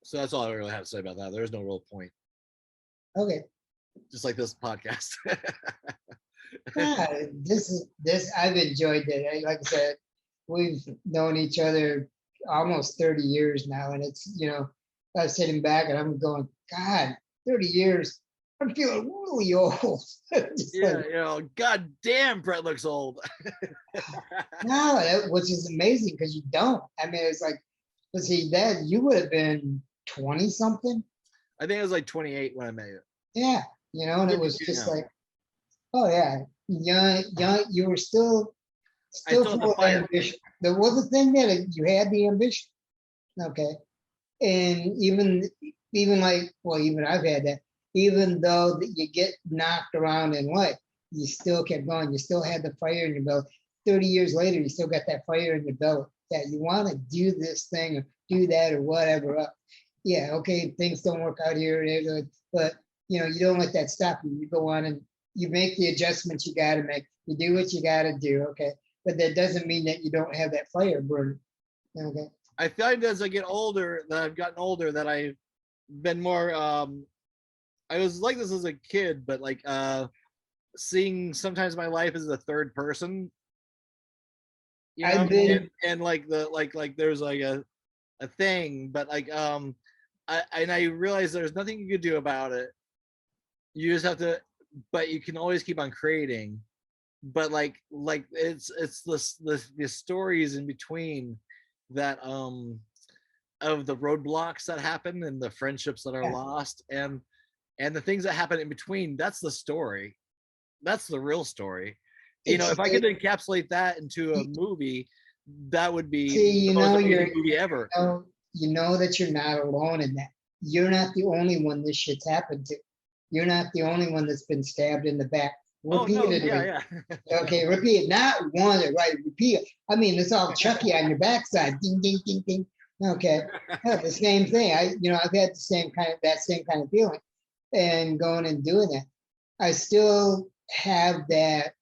So that's all I really have to say about that. There's no real point. Okay. Just like this podcast. This I've enjoyed it. Like I said, we've known each other almost 30 years now, and it's, you know, I'm sitting back and I'm going, God, 30 years. I'm feeling really old. Yeah, like, you know, God damn, Brett looks old. No, which is amazing because you don't. I mean, it's like, let's see, Dad, you would have been 20 something. I think I was like 28 when I met you. Yeah, you know, and it was just like, oh yeah, young. You were still full of ambition. There was a thing that you had the ambition. Okay, and even like, well, even I've had that. Even though that you get knocked around in life, you still kept going. You still had the fire in your belly. 30 years later, you still got that fire in your belly. that. You want to do this thing or do that or whatever. Yeah, okay, things don't work out here, but you know, you don't let that stop you. You go on and you make the adjustments you got to make. You do what you got to do, okay? But that doesn't mean that you don't have that fire burning, okay? I find as I get older, that I've gotten older, that I've been more, I was like this as a kid, but like seeing sometimes my life as a third person, you know, and like there's like a thing, but like I realize there's nothing you could do about it. You just have to, but you can always keep on creating. But like it's the stories in between that of the roadblocks that happen and the friendships that are lost and the things that happen in between. That's the story. That's the real story. You know, if I could encapsulate that into a movie, that would be the most amazing movie ever. You know that you're not alone in that. You're not the only one this shit's happened to. You're not the only one that's been stabbed in the back. Repeatedly. Okay, repeat. Not one, right? Repeat. I mean, it's all Chucky on your backside. Ding, ding, ding, ding. Okay, yeah, the same thing. I've had that same kind of feeling, and going and doing that. I still have that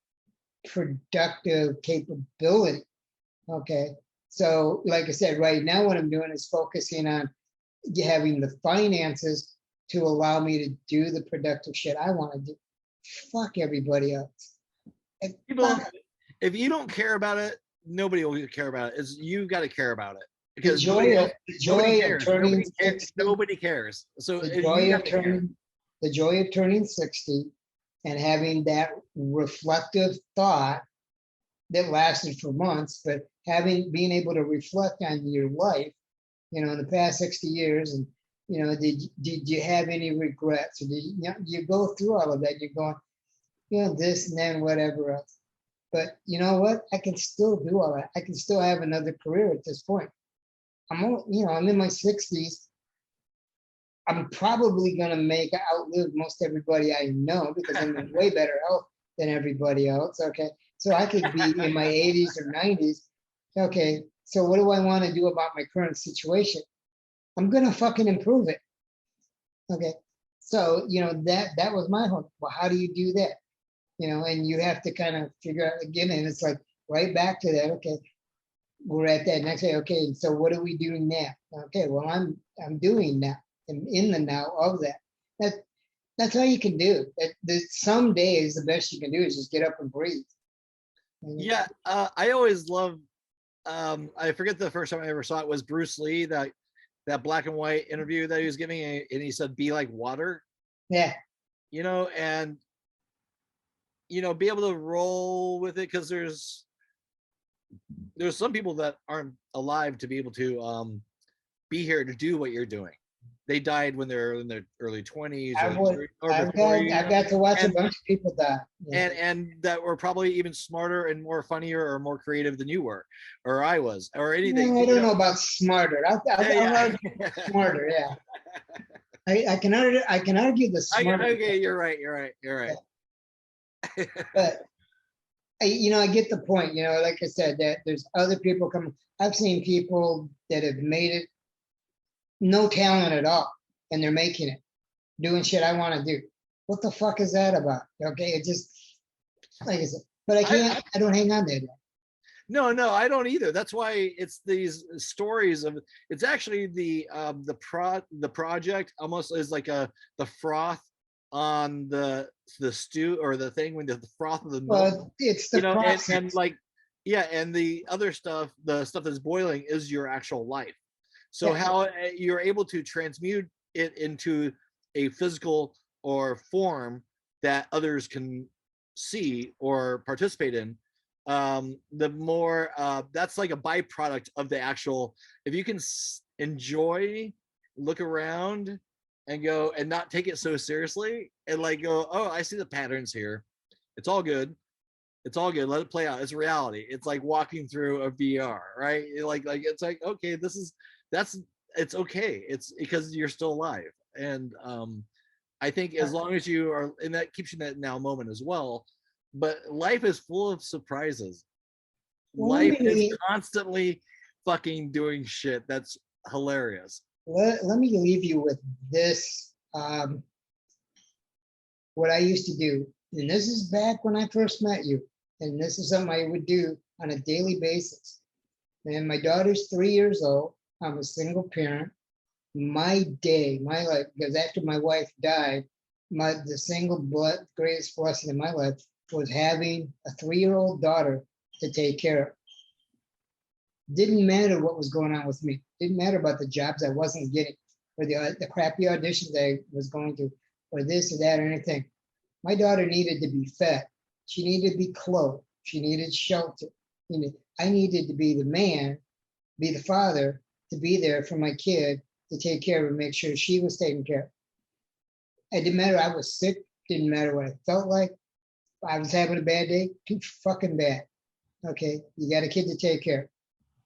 productive capability. Okay, so like I said, right now what I'm doing is focusing on having the finances to allow me to do the productive shit I want to do. Fuck everybody else. If you don't care about it, nobody will care about it. You got to care about it, because the joy of turning 60, nobody cares. So the joy of turning 60 and having that reflective thought that lasted for months, but being able to reflect on your life, you know, in the past 60 years, and you know, did you have any regrets? Or you go through all of that, you're going, you know, this and then whatever else. But you know what? I can still do all that. I can still have another career at this point. I'm in my 60s. I'm probably gonna outlive most everybody I know, because I'm in way better health than everybody else. Okay, so I could be in my 80s or 90s. Okay, so what do I want to do about my current situation? I'm gonna fucking improve it. Okay, so you know that was my hope. Well, how do you do that? You know, and you have to kind of figure out again, and it's like right back to that. Okay, we're at that next day. Okay, so what are we doing now? Okay, well I'm doing now. I'm in the now of that. That's all you can do. Some days the best you can do is just get up and breathe. Yeah, I always love. I forget the first time I ever saw it was Bruce Lee, that black and white interview that he was giving, and he said, "Be like water." Yeah. You know, and you know, be able to roll with it, because there's some people that aren't alive to be able to be here to do what you're doing. They died when they're in their early 20s. I've got to watch a bunch of people die. Yeah. And that were probably even smarter and more funnier or more creative than you were, or I was, or anything. I don't know about smarter. I'll smarter, yeah. I can argue the smarter. Okay, you're right. Yeah. But I get the point. You know, like I said, that there's other people coming. I've seen people that have made it, no talent at all, and they're making it, doing shit I want to do. What the fuck is that about? Okay, it just, like I said, but I don't hang on there. No, I don't either. That's why it's these stories of. It's actually the project almost is like the froth on the stew, or the thing when the froth of the milk. Well, it's the process. And like, yeah, and the other stuff, the stuff that's boiling, is your actual life. So how you're able to transmute it into a physical or form that others can see or participate in, the more that's like a byproduct of the actual. If you can enjoy, look around, and go and not take it so seriously, and like go, oh, I see the patterns here. It's all good. Let it play out. It's reality. It's like walking through a VR, right? Like it's like, okay, it's okay. It's because you're still alive. And I think as long as you are, and that keeps you in that now moment as well. But life is full of surprises. Life is constantly fucking doing shit. That's hilarious. Let me leave you with this. What I used to do, and this is back when I first met you, and this is something I would do on a daily basis. And my daughter's 3 years old. I'm a single parent. My life, because after my wife died, the greatest blessing in my life was having a 3-year-old daughter to take care of. Didn't matter what was going on with me. Didn't matter about the jobs I wasn't getting, or the crappy auditions I was going to, or this or that or anything. My daughter needed to be fed. She needed to be clothed. She needed shelter. I needed to be the man, be the father, to be there for my kid, to take care of her and make sure she was taken care of. It didn't matter. I was sick. Didn't matter what I felt like. If I was having a bad day, too fucking bad. Okay, you got a kid to take care of.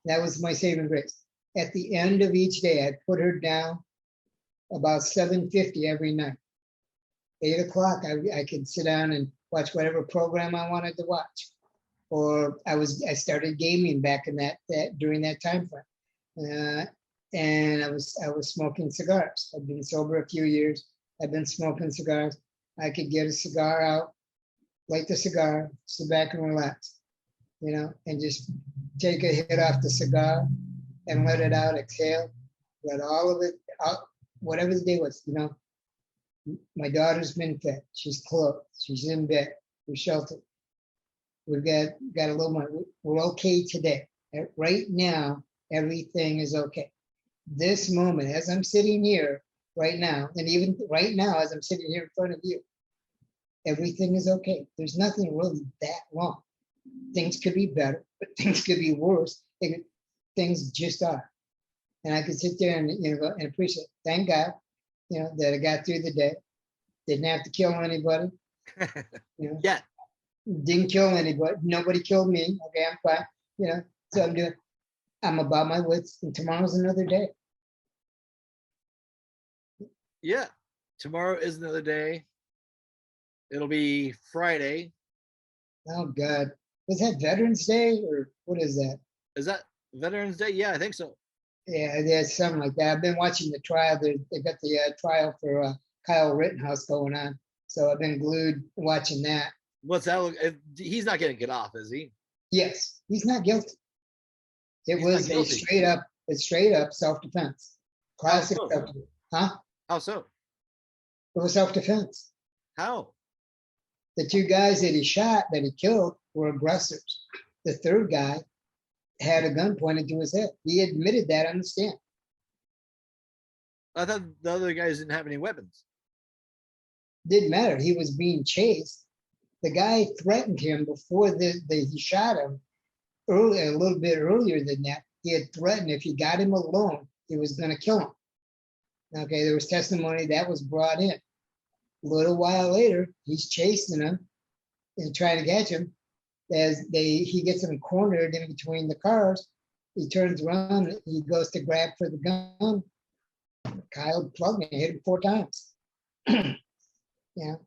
That was my saving grace. At the end of each day, I'd put her down about 7:50 every night. 8 o'clock, I could sit down and watch whatever program I wanted to watch. Or I started gaming back in that during that time frame. And I was smoking cigars. I've been sober a few years. I've been smoking cigars. I could get a cigar out, light the cigar, sit back and relax, and just take a hit off the cigar and let it out, exhale, let all of it out, whatever the day was, My daughter's been fed. She's clothed. She's in bed. We're sheltered. We've got a little money. We're okay today. Right now, everything is okay. This moment, as I'm sitting here right now, and even right now, as I'm sitting here in front of you, everything is okay. There's nothing really that wrong. Things could be better, but things could be worse. Things just are. And I could sit there and and appreciate. Thank God, that I got through the day. Didn't have to kill anybody. Yeah. Didn't kill anybody. Nobody killed me. Okay, I'm fine. So I'm about my wits, and tomorrow's another day. Yeah. Tomorrow is another day. It'll be Friday. Oh God. Is that Veterans Day or what is that? Is that Veterans Day? Yeah, I think so. Yeah, there's something like that. I've been watching the trial. They got the trial for Kyle Rittenhouse going on. So I've been glued watching that. What's that look? He's not going to get off, is he? Yes, he's not guilty. It was a straight up self-defense. Classic self-defense. Huh? How so? It was self-defense. How? The 2 guys that he killed, were aggressors. The 3rd guy had a gun pointed to his head. He admitted that on the stand. I thought the other guys didn't have any weapons. Didn't matter. He was being chased. The guy threatened him before he shot him. A little bit earlier than that, he had threatened if he got him alone, he was going to kill him. Okay, there was testimony that was brought in. A little while later, he's chasing him and trying to catch him. He gets him cornered in between the cars. He turns around, he goes to grab for the gun. Kyle plugged him, hit him 4 times.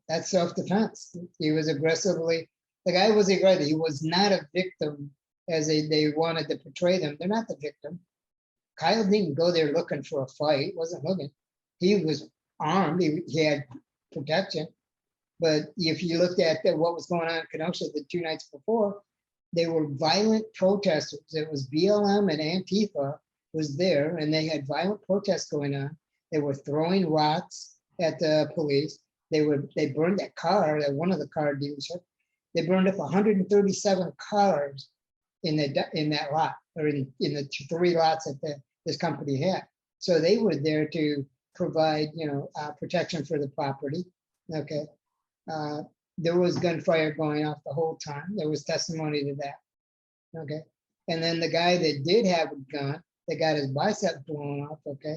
That's self-defense. He was the guy was aggressive. He was not a victim as they wanted to portray them. They're not the victim. Kyle didn't go there looking for a fight. Wasn't looking. He was armed. He had protection. But if you looked at what was going on in Kenosha the 2 nights before, they were violent protesters. It was BLM and Antifa was there, and they had violent protests going on. They were throwing rocks at the police. They burned that car at one of the car dealerships. They burned up 137 cars in that lot, or in the 3 lots that this company had. So they were there to provide protection for the property. Okay. There was gunfire going off the whole time. There was testimony to that. Okay. And then the guy that did have a gun, that got his bicep blown off, okay,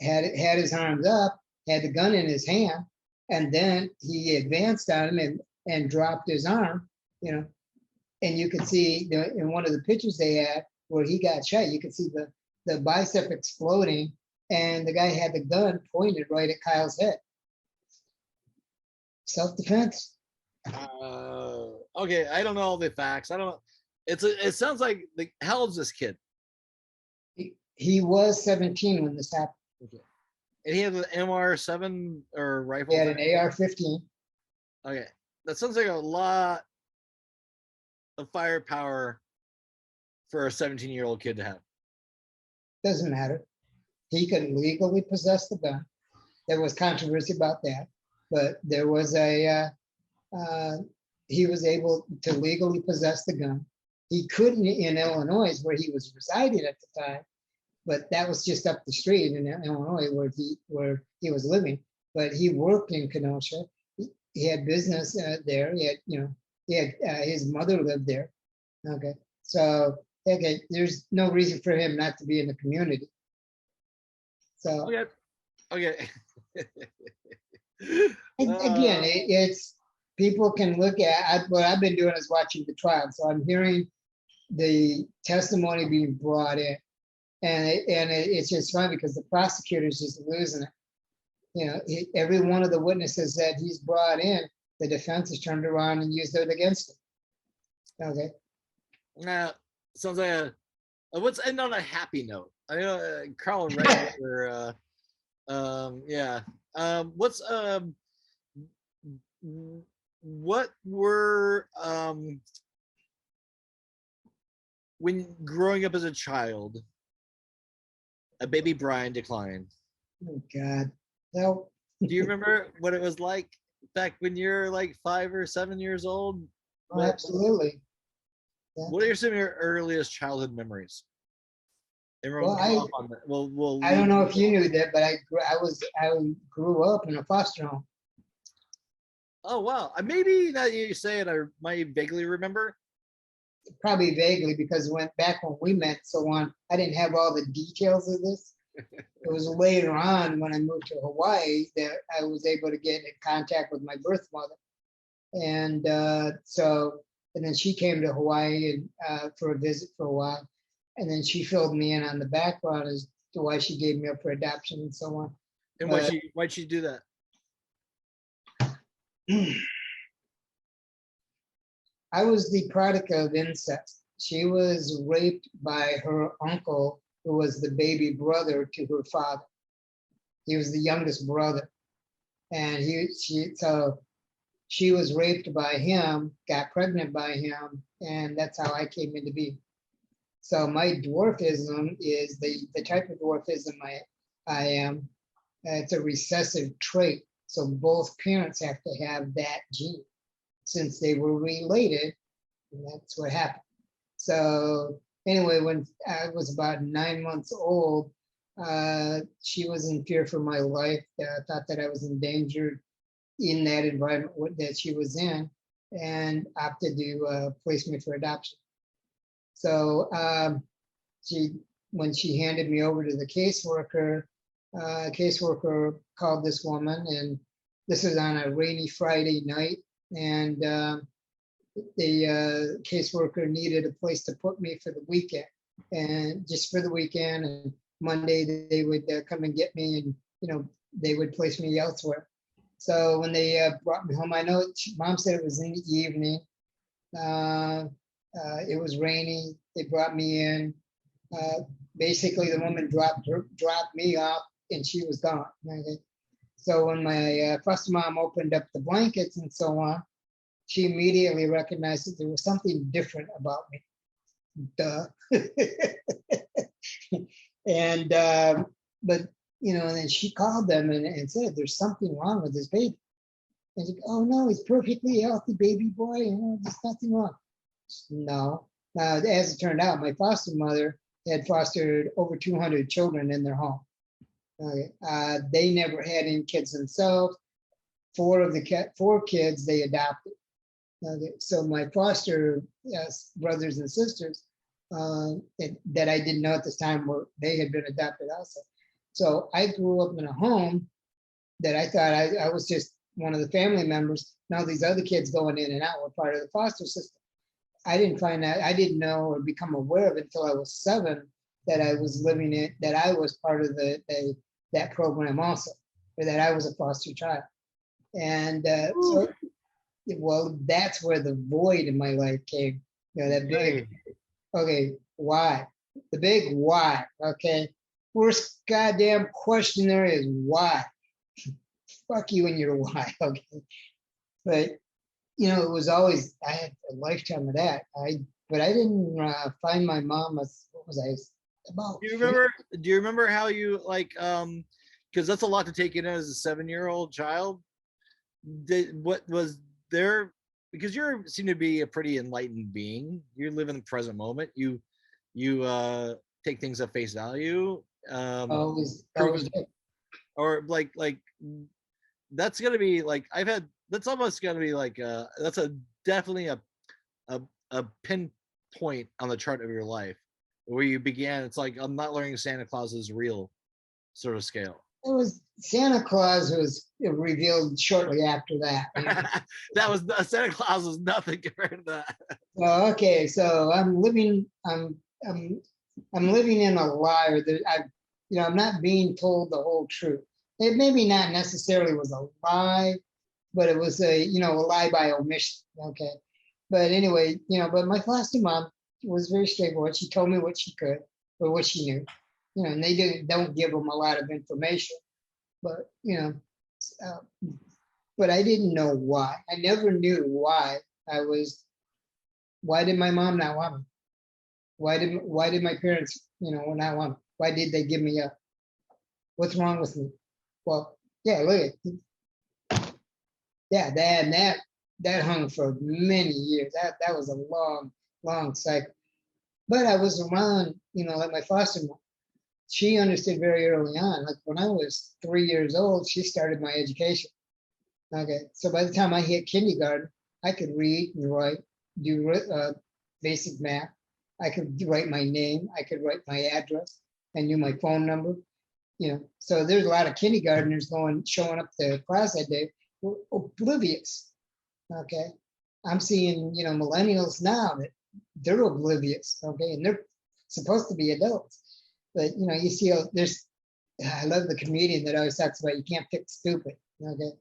had his arms up, had the gun in his hand, and then he advanced on him and dropped his arm, and you could see in one of the pictures they had where he got shot, you could see the bicep exploding, and the guy had the gun pointed right at Kyle's head. Self-defense. Okay, I don't know all the facts. I don't know. It sounds like how old is this kid? He was 17 when this happened. Okay. And he had an MR7 or rifle. He had an AR-15. Okay, that sounds like a lot of firepower for a 17-year-old kid to have. Doesn't matter. He could legally possess the gun. There was controversy about that, but there was he was able to legally possess the gun. He couldn't in Illinois, where he was residing at the time, but that was just up the street in Illinois where he was living. But he worked in Kenosha. He had business there. He had his mother lived there. Okay, so okay, there's no reason for him not to be in the community. So okay. Again, it's people can look at what I've been doing is watching the trial. So I'm hearing the testimony being brought in, and it's just funny because the prosecutor's just losing it. Every one of the witnesses that he's brought in, the defense has turned around and used it against him. Okay. Now, sounds like let's end on a happy note. I know Carl and Ray were, what were when growing up as a child, a baby Brian Kline. Oh God, no. Do you remember what it was like back when you're like 5 or 7 years old? Oh, absolutely. Yeah. What are some of your earliest childhood memories? Well, I don't know if you knew that, but I grew up in a foster home. Oh wow! Maybe now you say it, I might vaguely remember. Probably vaguely, because back when we met, so on, I didn't have all the details of this. It was later on when I moved to Hawaii that I was able to get in contact with my birth mother, and then she came to Hawaii and for a visit for a while, and then she filled me in on the background as to why she gave me up for adoption and so on. And why'd she do that? I was the product of incest. She was raped by her uncle, who was the baby brother to her father. He was the youngest brother, and she was raped by him, got pregnant by him, and that's how I came into being. So my dwarfism is the type of dwarfism I am. It's a recessive trait. So both parents have to have that gene. Since they were related, and that's what happened. So anyway, when I was about 9 months old, she was in fear for my life. Thought that I was endangered in that environment that she was in, and opted to place me for adoption. So when she handed me over to the caseworker called this woman, and this was on a rainy Friday night, and the caseworker needed a place to put me for the weekend, and just for the weekend. And Monday they would come and get me, and they would place me elsewhere. So when they brought me home, I know Mom said it was in the evening. It was rainy. They brought me in. Basically, the woman dropped me off, and she was gone. Okay? So when my foster mom opened up the blankets and so on, she immediately recognized that there was something different about me. Duh. And but and then she called them and said, "There's something wrong with this baby." And she, "Oh no, he's perfectly healthy baby boy. There's nothing wrong." No. Now, as it turned out, my foster mother had fostered over 200 children in their home. They never had any kids themselves. 4 kids they adopted. So my foster brothers and sisters that I didn't know at this time they had been adopted also. So I grew up in a home that I thought I was just one of the family members. Now these other kids going in and out were part of the foster system. I didn't find out, I didn't know or become aware of it until I was 7 that I was living it, that I was part of that program also, or that I was a foster child. And well, that's where the void in my life came. That big, okay, why? The big why, okay? First goddamn question there is why. Fuck you and your why, okay? But it was always, I had a lifetime of that. But I didn't find my mom. What was I about? Do you remember how you like? Because that's a lot to take in as a 7-year-old child. What was there? Because you seem to be a pretty enlightened being. You live in the present moment. You take things at face value. Always. Or like that's gonna be like that's almost gonna be like that's definitely a pinpoint on the chart of your life where you began. It's like I'm not learning Santa Claus is real sort of scale. It was Santa Claus was revealed shortly after that. That was Santa Claus was nothing compared to that. Well, okay, so I'm living in a lie, or I'm not being told the whole truth. It maybe not necessarily was a lie, but it was a lie by omission. Okay, but anyway, but my foster mom was very straightforward. She told me what she could or what she knew, and they don't give them a lot of information, but but I didn't know why. I never knew why why did my mom not want me? Why did my parents, not want me? Why did they give me up? What's wrong with me? Well, yeah, look at that hung for many years. That was a long cycle. But I was around, like my foster mom. She understood very early on. Like when I was 3 years old, she started my education. Okay, so by the time I hit kindergarten, I could read and write, do basic math. I could write my name. I could write my address. I knew my phone number. So there's a lot of kindergartners showing up to class that day, were oblivious. Okay, I'm seeing millennials now that they're oblivious. Okay, and they're supposed to be adults, but you see there's. I love the comedian that always talks about you can't fix stupid. Okay,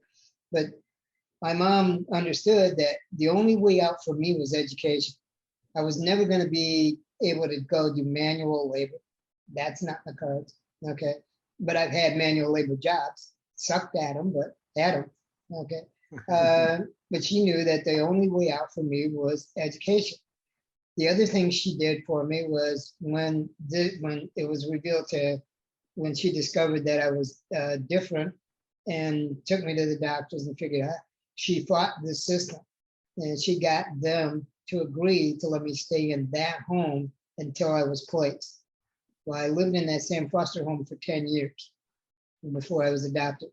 but my mom understood that the only way out for me was education. I was never going to be able to go do manual labor. That's not in the cards. Okay. But I've had manual labor jobs, sucked at them, but had them. Okay. But she knew that the only way out for me was education. The other thing she did for me was when it was revealed when she discovered that I was different and took me to the doctors and figured out, she fought the system and she got them to agree to let me stay in that home until I was placed. Well, I lived in that same foster home for 10 years before I was adopted.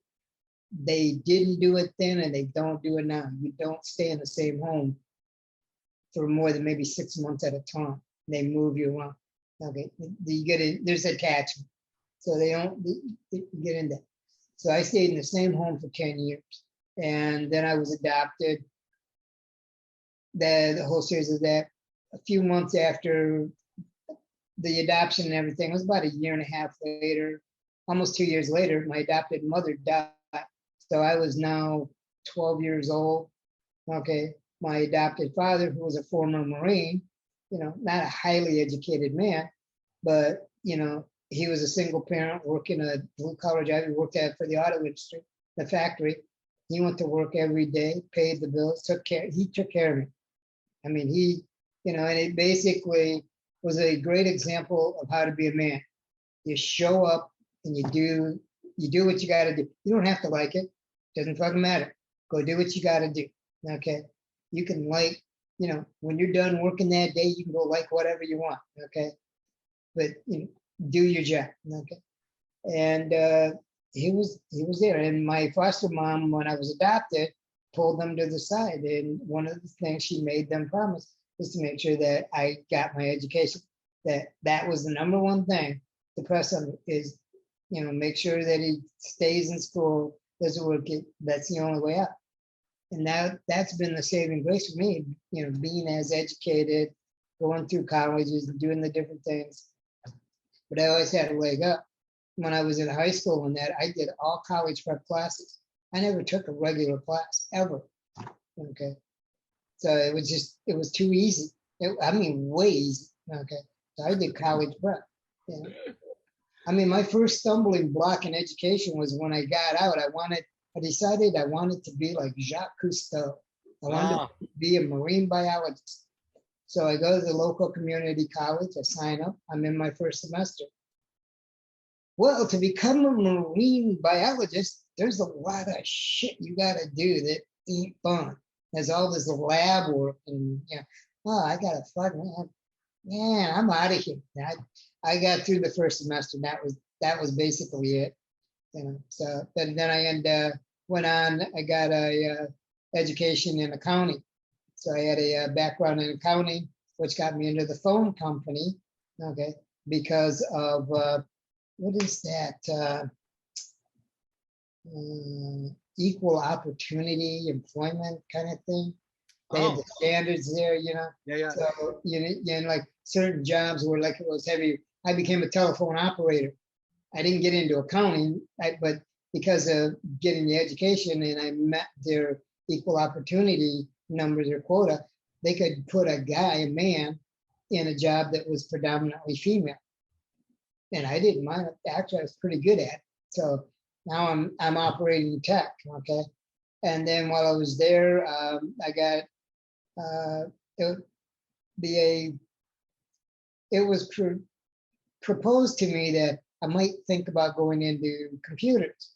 They didn't do it then and they don't do it now. You don't stay in the same home for more than maybe 6 months at a time. They move you around. Okay, there's attachment. So they get in there. So I stayed in the same home for 10 years. And then I was adopted. The whole series of that, a few months after the adoption and everything, it was about a year and a half later, almost 2 years later, my adopted mother died. So I was now 12 years old. Okay. My adopted father, who was a former Marine, not a highly educated man, but, he was a single parent working a blue collar job. He worked for the auto industry, the factory. He went to work every day, paid the bills, he took care of me. I mean, and it basically was a great example of how to be a man. You show up and you do what you got to do. You don't have to like it. Doesn't fucking matter. Go do what you got to do. Okay. You can when you're done working that day, you can go like whatever you want. Okay. But, do your job. Okay. And he was there. And my foster mom, when I was adopted, pulled them to the side. And one of the things she made them promise was to make sure that I got my education. That was the number one thing to press on is, make sure that he stays in school, doesn't work. That's the only way out. And that's been the saving grace for me, being as educated, going through colleges and doing the different things. But I always had a leg up. When I was in high school and that, I did all college prep classes. I never took a regular class ever. Okay. So it was too easy. Way easy. Okay. So I did college prep. You know? I mean, my first stumbling block in education was when I got out. I decided I wanted to be like Jacques Cousteau. I wanted to be a marine biologist. So I go to the local community college. I sign up. I'm in my first semester. Well, to become a marine biologist, there's a lot of shit you got to do that ain't fun. There's all this lab work, and I got to fucking man, I'm out of here. I got through the first semester. And that was basically it. So, but then I went on. I got a education in accounting. So I had a background in accounting, which got me into the phone company. Okay, because of what is that? Equal opportunity employment kind of thing. They had the standards there, Yeah. So like certain jobs were like it was heavy. I became a telephone operator. I didn't get into accounting, but because of getting the education and I met their equal opportunity numbers or quota, they could put a man, in a job that was predominantly female. And I didn't mind it. Actually, I was pretty good at it. So now I'm operating tech, okay? And then while I was there, I got it was proposed to me that I might think about going into computers,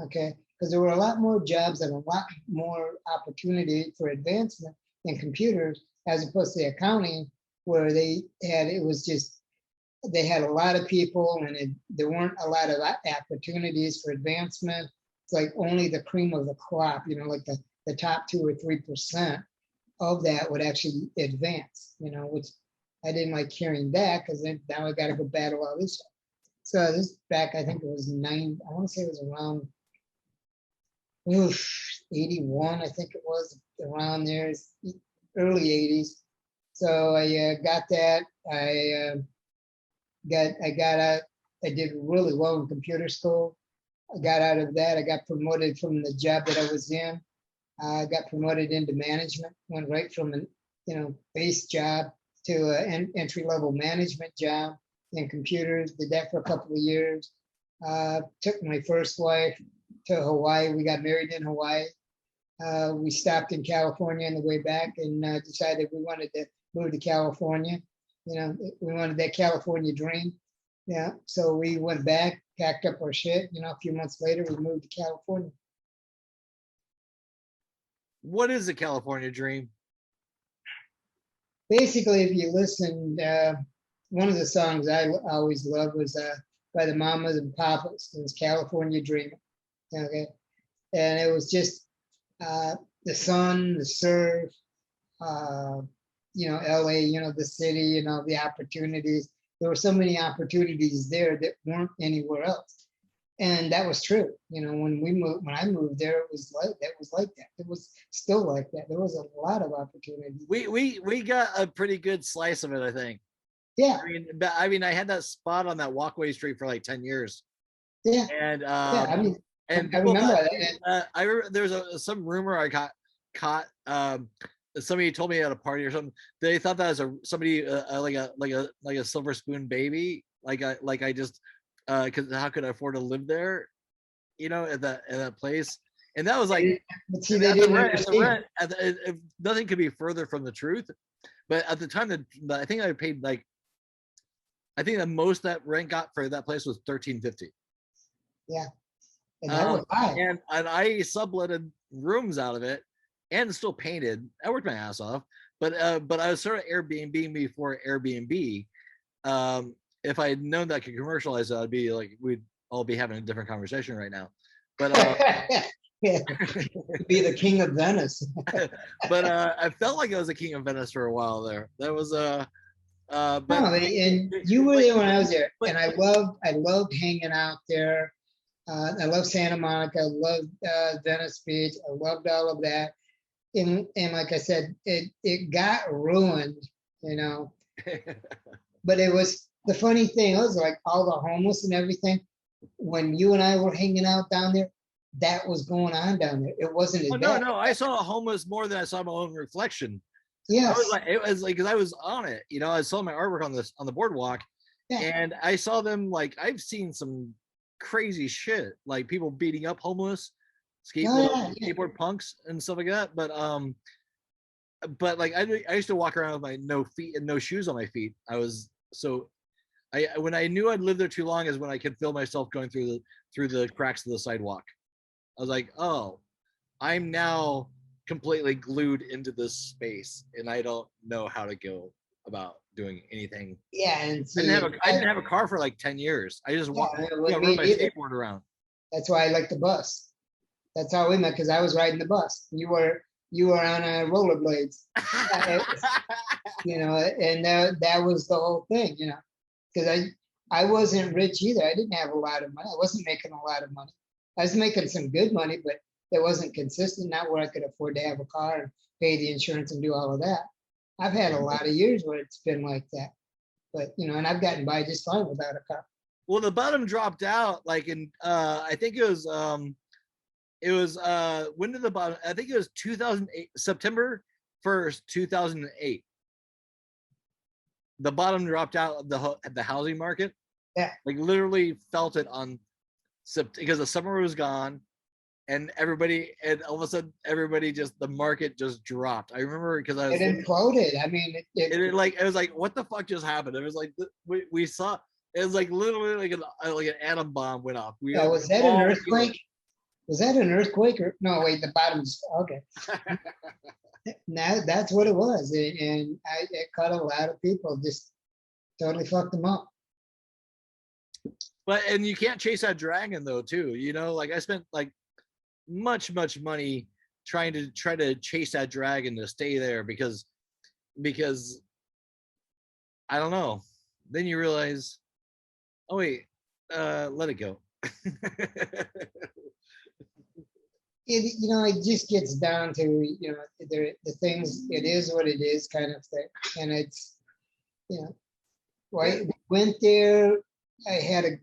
okay? Because there were a lot more jobs and a lot more opportunity for advancement in computers as opposed to accounting, where they had a lot of people and there weren't a lot of opportunities for advancement. It's like only the cream of the crop, like the top 2 or 3% of that would actually advance, which I didn't like hearing that because then now I got to go battle all this stuff. So this back, I think it was I want to say it was around 81, I think it was around there, early 80s. So I got that. I did really well in computer school. I got out of that. I got promoted from the job that I was in. I got promoted into management, went right from a base job to an entry-level management job in computers. Did that for a couple of years. Took my first wife to Hawaii. We got married in Hawaii. We stopped in California on the way back and decided we wanted to move to California. We wanted that California dream. Yeah. So we went back, packed up our shit. A few months later, we moved to California. What is the California dream? Basically, if you listen, one of the songs I always loved was by the Mamas and Papas. It was California Dreaming. Okay. And it was just the sun, the surf, LA, the city, the opportunities. There were so many opportunities there that weren't anywhere else. And that was true. When I moved there, it was like that. It was still like that. There was a lot of opportunities. We got a pretty good slice of it, I think. Yeah. I mean, I had that spot on that walkway street for like 10 years. Yeah. And I remember that. There's some rumor I caught. Somebody told me at a party or something. They thought that was somebody like a silver spoon baby. I just because how could I afford to live there? At that place. And that was like nothing could be further from the truth. But at the time, I think I paid I think the most that rent got for that place was $13.50. Yeah, and that was high. And I subletted rooms out of it, and still painted. I worked my ass off, but I was sort of Airbnb before Airbnb. If I had known that I could commercialize it, I'd be like we'd all be having a different conversation right now. But yeah, be the king of Venice. But I felt like I was the king of Venice for a while there. That was but no, and you were there when I was there, and I loved hanging out there. I love Santa Monica. I loved Venice Beach. I loved all of that. And like I said, it got ruined, But it was the funny thing was like all the homeless and everything. When you and I were hanging out down there, that was going on down there. It wasn't as bad. No, I saw homeless more than I saw my own reflection. Yes. It was like, because I was on it, you know, I was selling my artwork on the boardwalk, and I saw them, like, I've seen some crazy shit, like people beating up homeless, skateboard punks and stuff like that. But like I used to walk around with my no feet and no shoes on my feet. When I knew I'd lived there too long is when I could feel myself going through the cracks of the sidewalk. I was like, oh, I'm now completely glued into this space, and I don't know how to go about doing anything. Yeah, and see, I didn't have a car for like 10 years. I just rode my skateboard around. That's why I like the bus. That's how we met, because I was riding the bus. You were on rollerblades. You know, and that was the whole thing, you know, because I wasn't rich either. I didn't have a lot of money. I wasn't making a lot of money. I was making some good money, but it wasn't consistent, not where I could afford to have a car and pay the insurance and do all of that. I've had a lot of years where it's been like that, but you know, and I've gotten by just fine without a car. Well, the bottom dropped out like in I think it was when did the bottom? I think it was 2008, September 1st, 2008. The bottom dropped out of the housing market. Yeah, like literally felt it on because the summer was gone, and all of a sudden the market just dropped. I remember because it imploded. I mean, it was like, what the fuck just happened? It was like we saw. It was like literally like an atom bomb went off. Was that an earthquake? Was that an earthquake or no? Wait, the bottom's okay. Now that's what it was, and it cut a lot of people. Just totally fucked them up. And you can't chase that dragon though, too. You know, like I spent like much money trying to chase that dragon to stay there because I don't know. Then you realize, oh wait, let it go. It just gets down to, you know, the things, it is what it is kind of thing. And it's, you know, well, I went there, I had a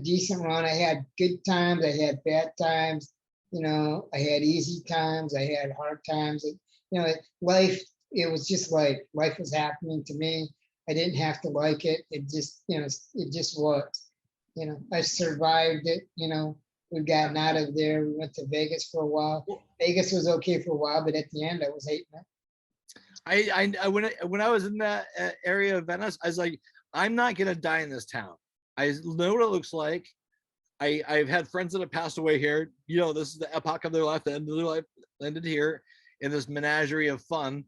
decent run. I had good times, I had bad times, you know, I had easy times, I had hard times. You know, life, it was just like life was happening to me. I didn't have to like it. It just, you know, it just was. You know, I survived it, you know. We've gotten out of there. We went to Vegas for a while. Vegas was okay for a while, but at the end, I was hating it. When I was in that area of Venice, I was like, I'm not gonna die in this town. I know what it looks like. I've had friends that have passed away here. You know, this is the epoch of their life. The end of their life ended here in this menagerie of fun,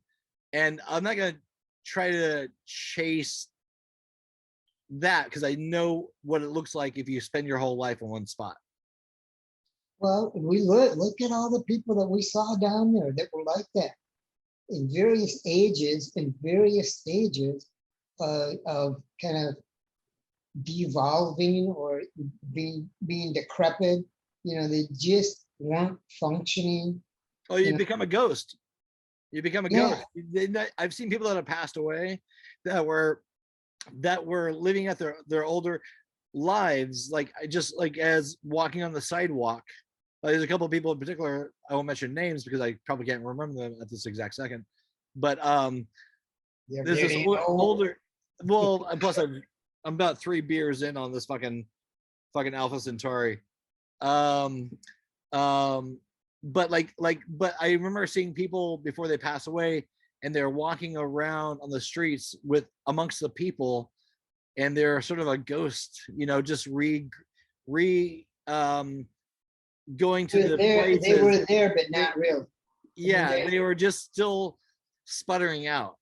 and I'm not gonna try to chase that because I know what it looks like if you spend your whole life in one spot. Well, we look at all the people that we saw down there that were like that in various ages, in various stages of kind of devolving or being decrepit. You know, they just weren't functioning. Oh, you become a ghost. You become a ghost. I've seen people that have passed away that were living at their older lives, like just like as walking on the sidewalk. There's a couple of people in particular, I won't mention names because I probably can't remember them at this exact second. But there's this older. Well, plus I'm about 3 beers in on this fucking Alpha Centauri. But I remember seeing people before they pass away, and they're walking around on the streets amongst the people, and they're sort of a ghost, you know, just going to the places. They were there, but not really. Yeah, they were just still sputtering out.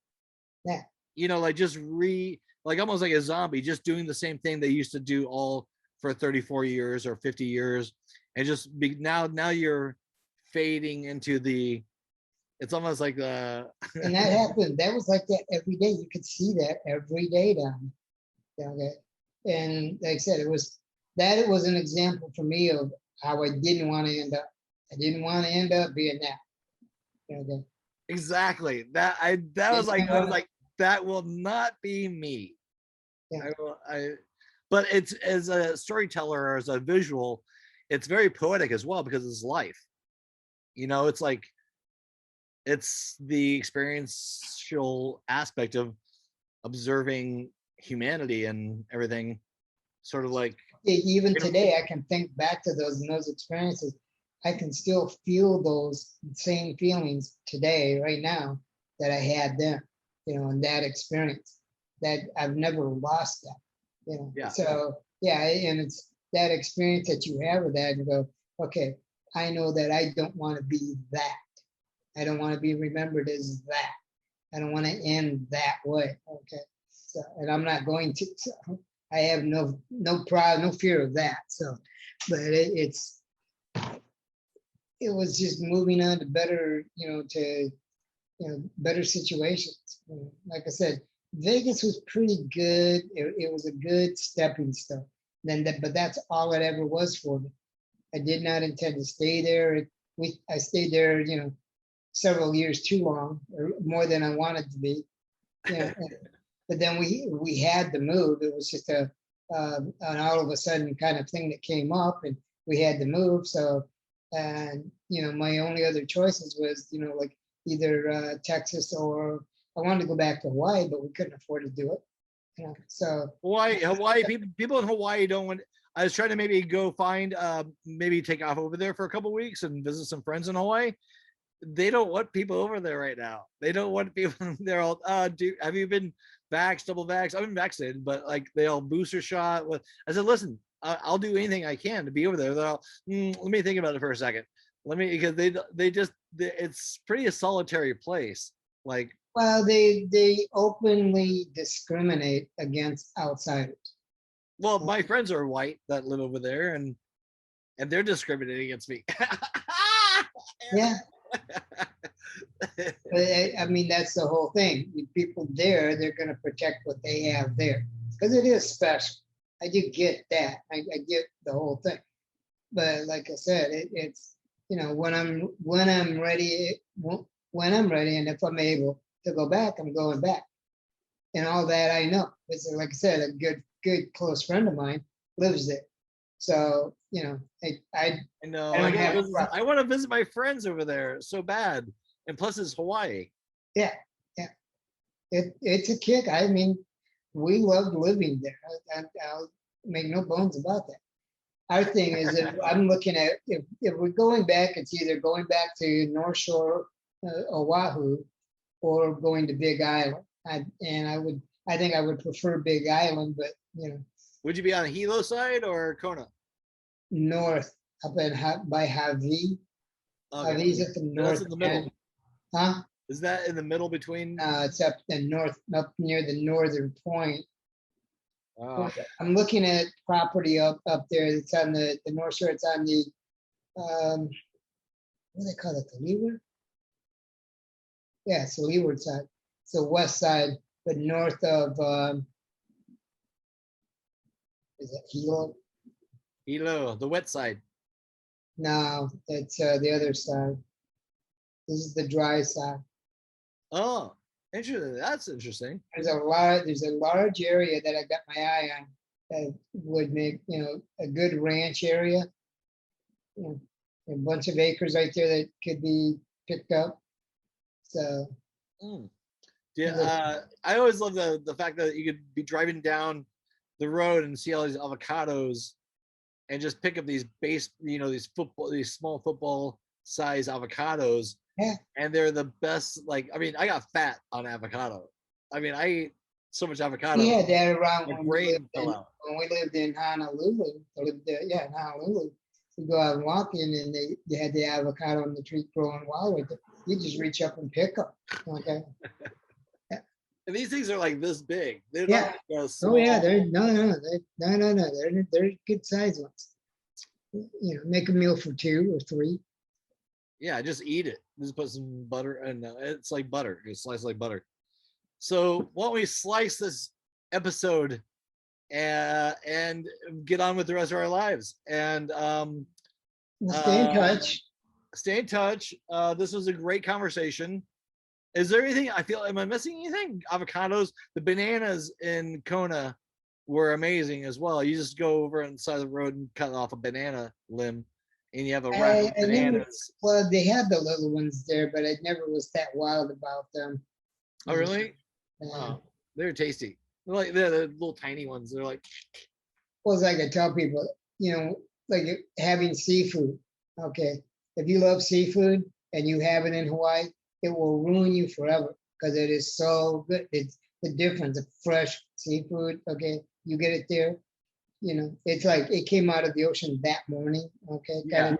Yeah. You know, like just like almost like a zombie, just doing the same thing they used to do all for 34 years or 50 years. And just now you're fading into it's almost like and that happened. That was like that every day. You could see that every day down there. And like I said, it was an example for me of how I didn't want to end up. I didn't want to end up being that. Okay. Exactly. I was like, that will not be me. Yeah. But it's, as a storyteller or as a visual, it's very poetic as well because it's life. You know, it's like it's the experiential aspect of observing humanity and everything, sort of like even today, I can think back to those experiences. I can still feel those same feelings today, right now, that I had then, in that experience. That I've never lost that, Yeah. So yeah, and it's that experience that you have with that, and you go, okay, I know that I don't want to be that. I don't want to be remembered as that. I don't want to end that way. Okay. So, and I'm not going to. So I have no pride, no fear of that. So, but it was just moving on to better, better situations. Like I said, Vegas was pretty good. It was a good stepping stone. But that's all it ever was for me. I did not intend to stay there. I stayed there, several years too long, or more than I wanted to be. But then we had to move. It was just an all of a sudden kind of thing that came up, and we had to move. So, and my only other choices was, like either Texas, or I wanted to go back to Hawaii, but we couldn't afford to do it. So Hawaii people in Hawaii don't want. I was trying to maybe go find, maybe take off over there for a couple of weeks and visit some friends in Hawaii. They don't want people over there right now. They don't want people. They're all, have you been vaxxed, double vaxxed? I've been vaccinated, but like they all booster shot. I said, listen, I'll do anything I can to be over there. They're all, let me think about it for a second. Because it's pretty a solitary place. Like, well, they openly discriminate against outsiders. Well, my friends are white that live over there, and they're discriminating against me. Yeah. I mean, that's the whole thing. People there, they're going to protect what they have there, because it is special. I do get that. I get the whole thing. But like I said, it's when I'm ready, and if I'm able to go back, I'm going back. And all that I know. It's like I said, a good close friend of mine lives there. So, I know. I want to visit my friends over there so bad. And plus it's Hawaii. Yeah. Yeah. It's a kick. I mean, we loved living there. I'll make no bones about that. Our thing is that I'm looking at, if we're going back, it's either going back to North Shore, Oahu, or going to Big Island. I think I would prefer Big Island, but Would you be on the Hilo side or Kona? North, up by Hawaii. Okay. Hawaii's at the north. That's in the middle. End. Huh? Is that in the middle between? It's up the north, up near the northern point. I'm looking at property up there. It's on the North Shore. It's on the what do they call it? The leeward? Yeah, it's the leeward side. So west side, but north of is it Hilo? Hilo, the wet side. No, it's the other side. This is the dry side. Oh, interesting. That's interesting. There's a large area that I got my eye on that would make a good ranch area. A bunch of acres right there that could be picked up. So yeah, I always love the fact that you could be driving down the road and see all these avocados and just pick up these these small football size avocados. Yeah. And they're the best. Like, I mean, I got fat on avocado. I mean, I ate so much avocado. Yeah, they're around when we lived in Honolulu. In Honolulu. We go out and walk in, and they had the avocado on the tree growing wild with it. You just reach up and pick them. Okay. Yeah. And these things are like this big. They're not small. Oh yeah, they're they're good sized ones. Make a meal for 2 or 3. Yeah, just eat it. Just put some butter, and it's like butter. It's sliced like butter. So why don't we slice this episode and get on with the rest of our lives? And stay in touch. Stay in touch. This was a great conversation. Is there anything am I missing anything? Avocados, the bananas in Kona were amazing as well. You just go over on the side of the road and cut off a banana limb, and you have a rack of bananas. Well, they had the little ones there, but I never was that wild about them. Oh, really? Oh, they're tasty. They're the little tiny ones. They're like. Well, it's like I tell people, like having seafood. Okay, if you love seafood and you have it in Hawaii, it will ruin you forever because it is so good. It's the difference of fresh seafood. Okay, you get it there. It's like it came out of the ocean that morning. Okay, kind of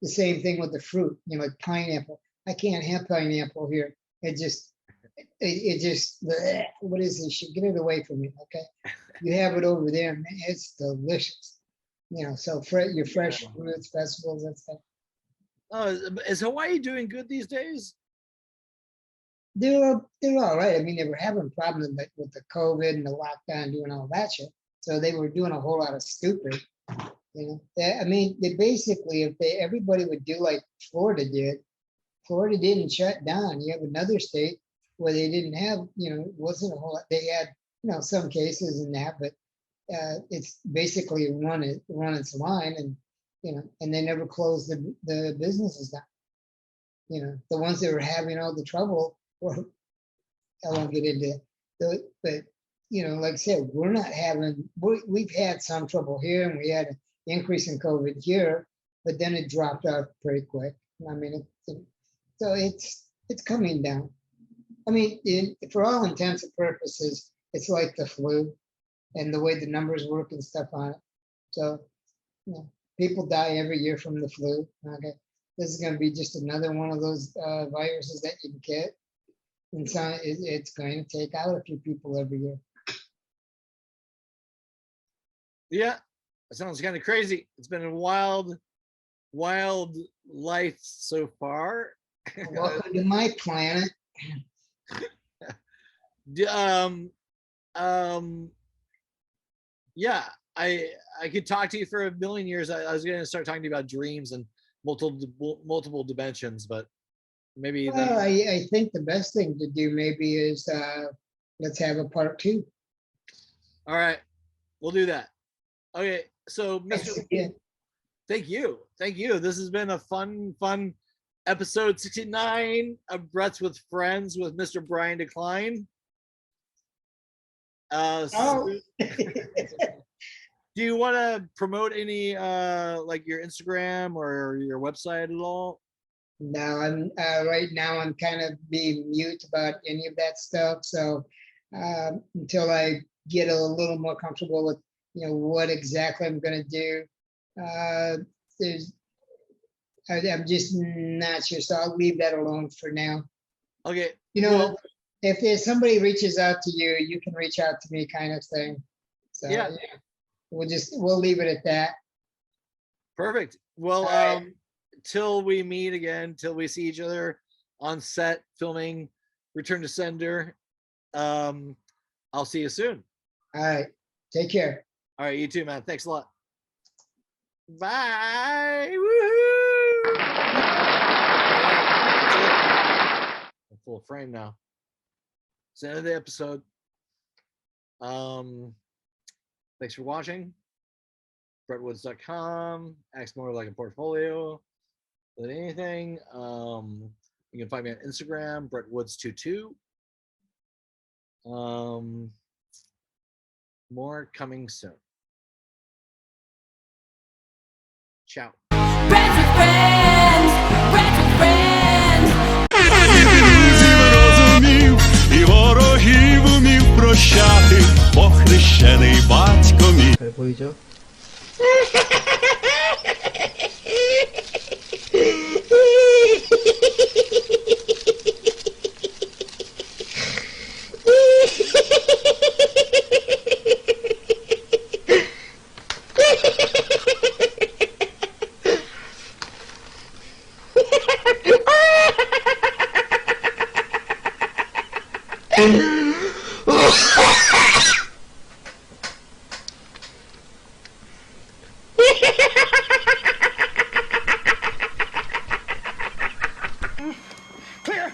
the same thing with the fruit. Like pineapple. I can't have pineapple here. It just, bleh, what is this shit? Get it away from me. Okay, you have it over there, man. It's delicious. So your fresh fruits, vegetables, that stuff. Oh, is Hawaii doing good these days? They're all right. I mean, they were having problems with the COVID and the lockdown, doing all that shit. So they were doing a whole lot of stupid. I mean, they basically, if everybody would do like Florida did, Florida didn't shut down. You have another state where they didn't have, wasn't a whole lot. They had, some cases in that, but it's basically run its line, and and they never closed the businesses down. The ones that were having all the trouble were, I won't get into it, but like I said, we've had some trouble here, and we had an increase in COVID here, but then it dropped off pretty quick. I mean, so it's coming down. I mean, for all intents and purposes, it's like the flu and the way the numbers work and stuff on it. So, people die every year from the flu. Okay, this is going to be just another one of those viruses that you get, and so it's going to take out a few people every year. Yeah, that sounds kind of crazy. It's been a wild life so far. Welcome to my planet. Yeah, I could talk to you for a million years. I was going to start talking to you about dreams and multiple dimensions, but maybe. Well, I think the best thing to do maybe is let's have a part 2. All right, we'll do that. Okay, so thank you. This has been a fun episode 69 of Brett's with Friends with Mr. Brian Kline. Do you want to promote any like your Instagram or your website at all? No, I'm right now I'm kind of being mute about any of that stuff. So until I get a little more comfortable with what exactly I'm going to do, I'm just not sure. So I'll leave that alone for now. Okay. If there's somebody reaches out to you, you can reach out to me, kind of thing. So yeah. We'll leave it at that. Perfect. Well, right. Till we meet again, till we see each other on set filming Return to Sender. I'll see you soon. All right. Take care. All right, you too, man. Thanks a lot. Bye. Woohoo! That's it. I'm full of frame now. It's the end of the episode. Thanks for watching. BrettWoods.com. Acts more like a portfolio than anything. You can find me on Instagram, BrettWoods22. More coming soon. Ciao. Brett's with Friends. Brett's with Friends. І ворогів умів прощати, похрещений батько мій. Powiedział? Clear.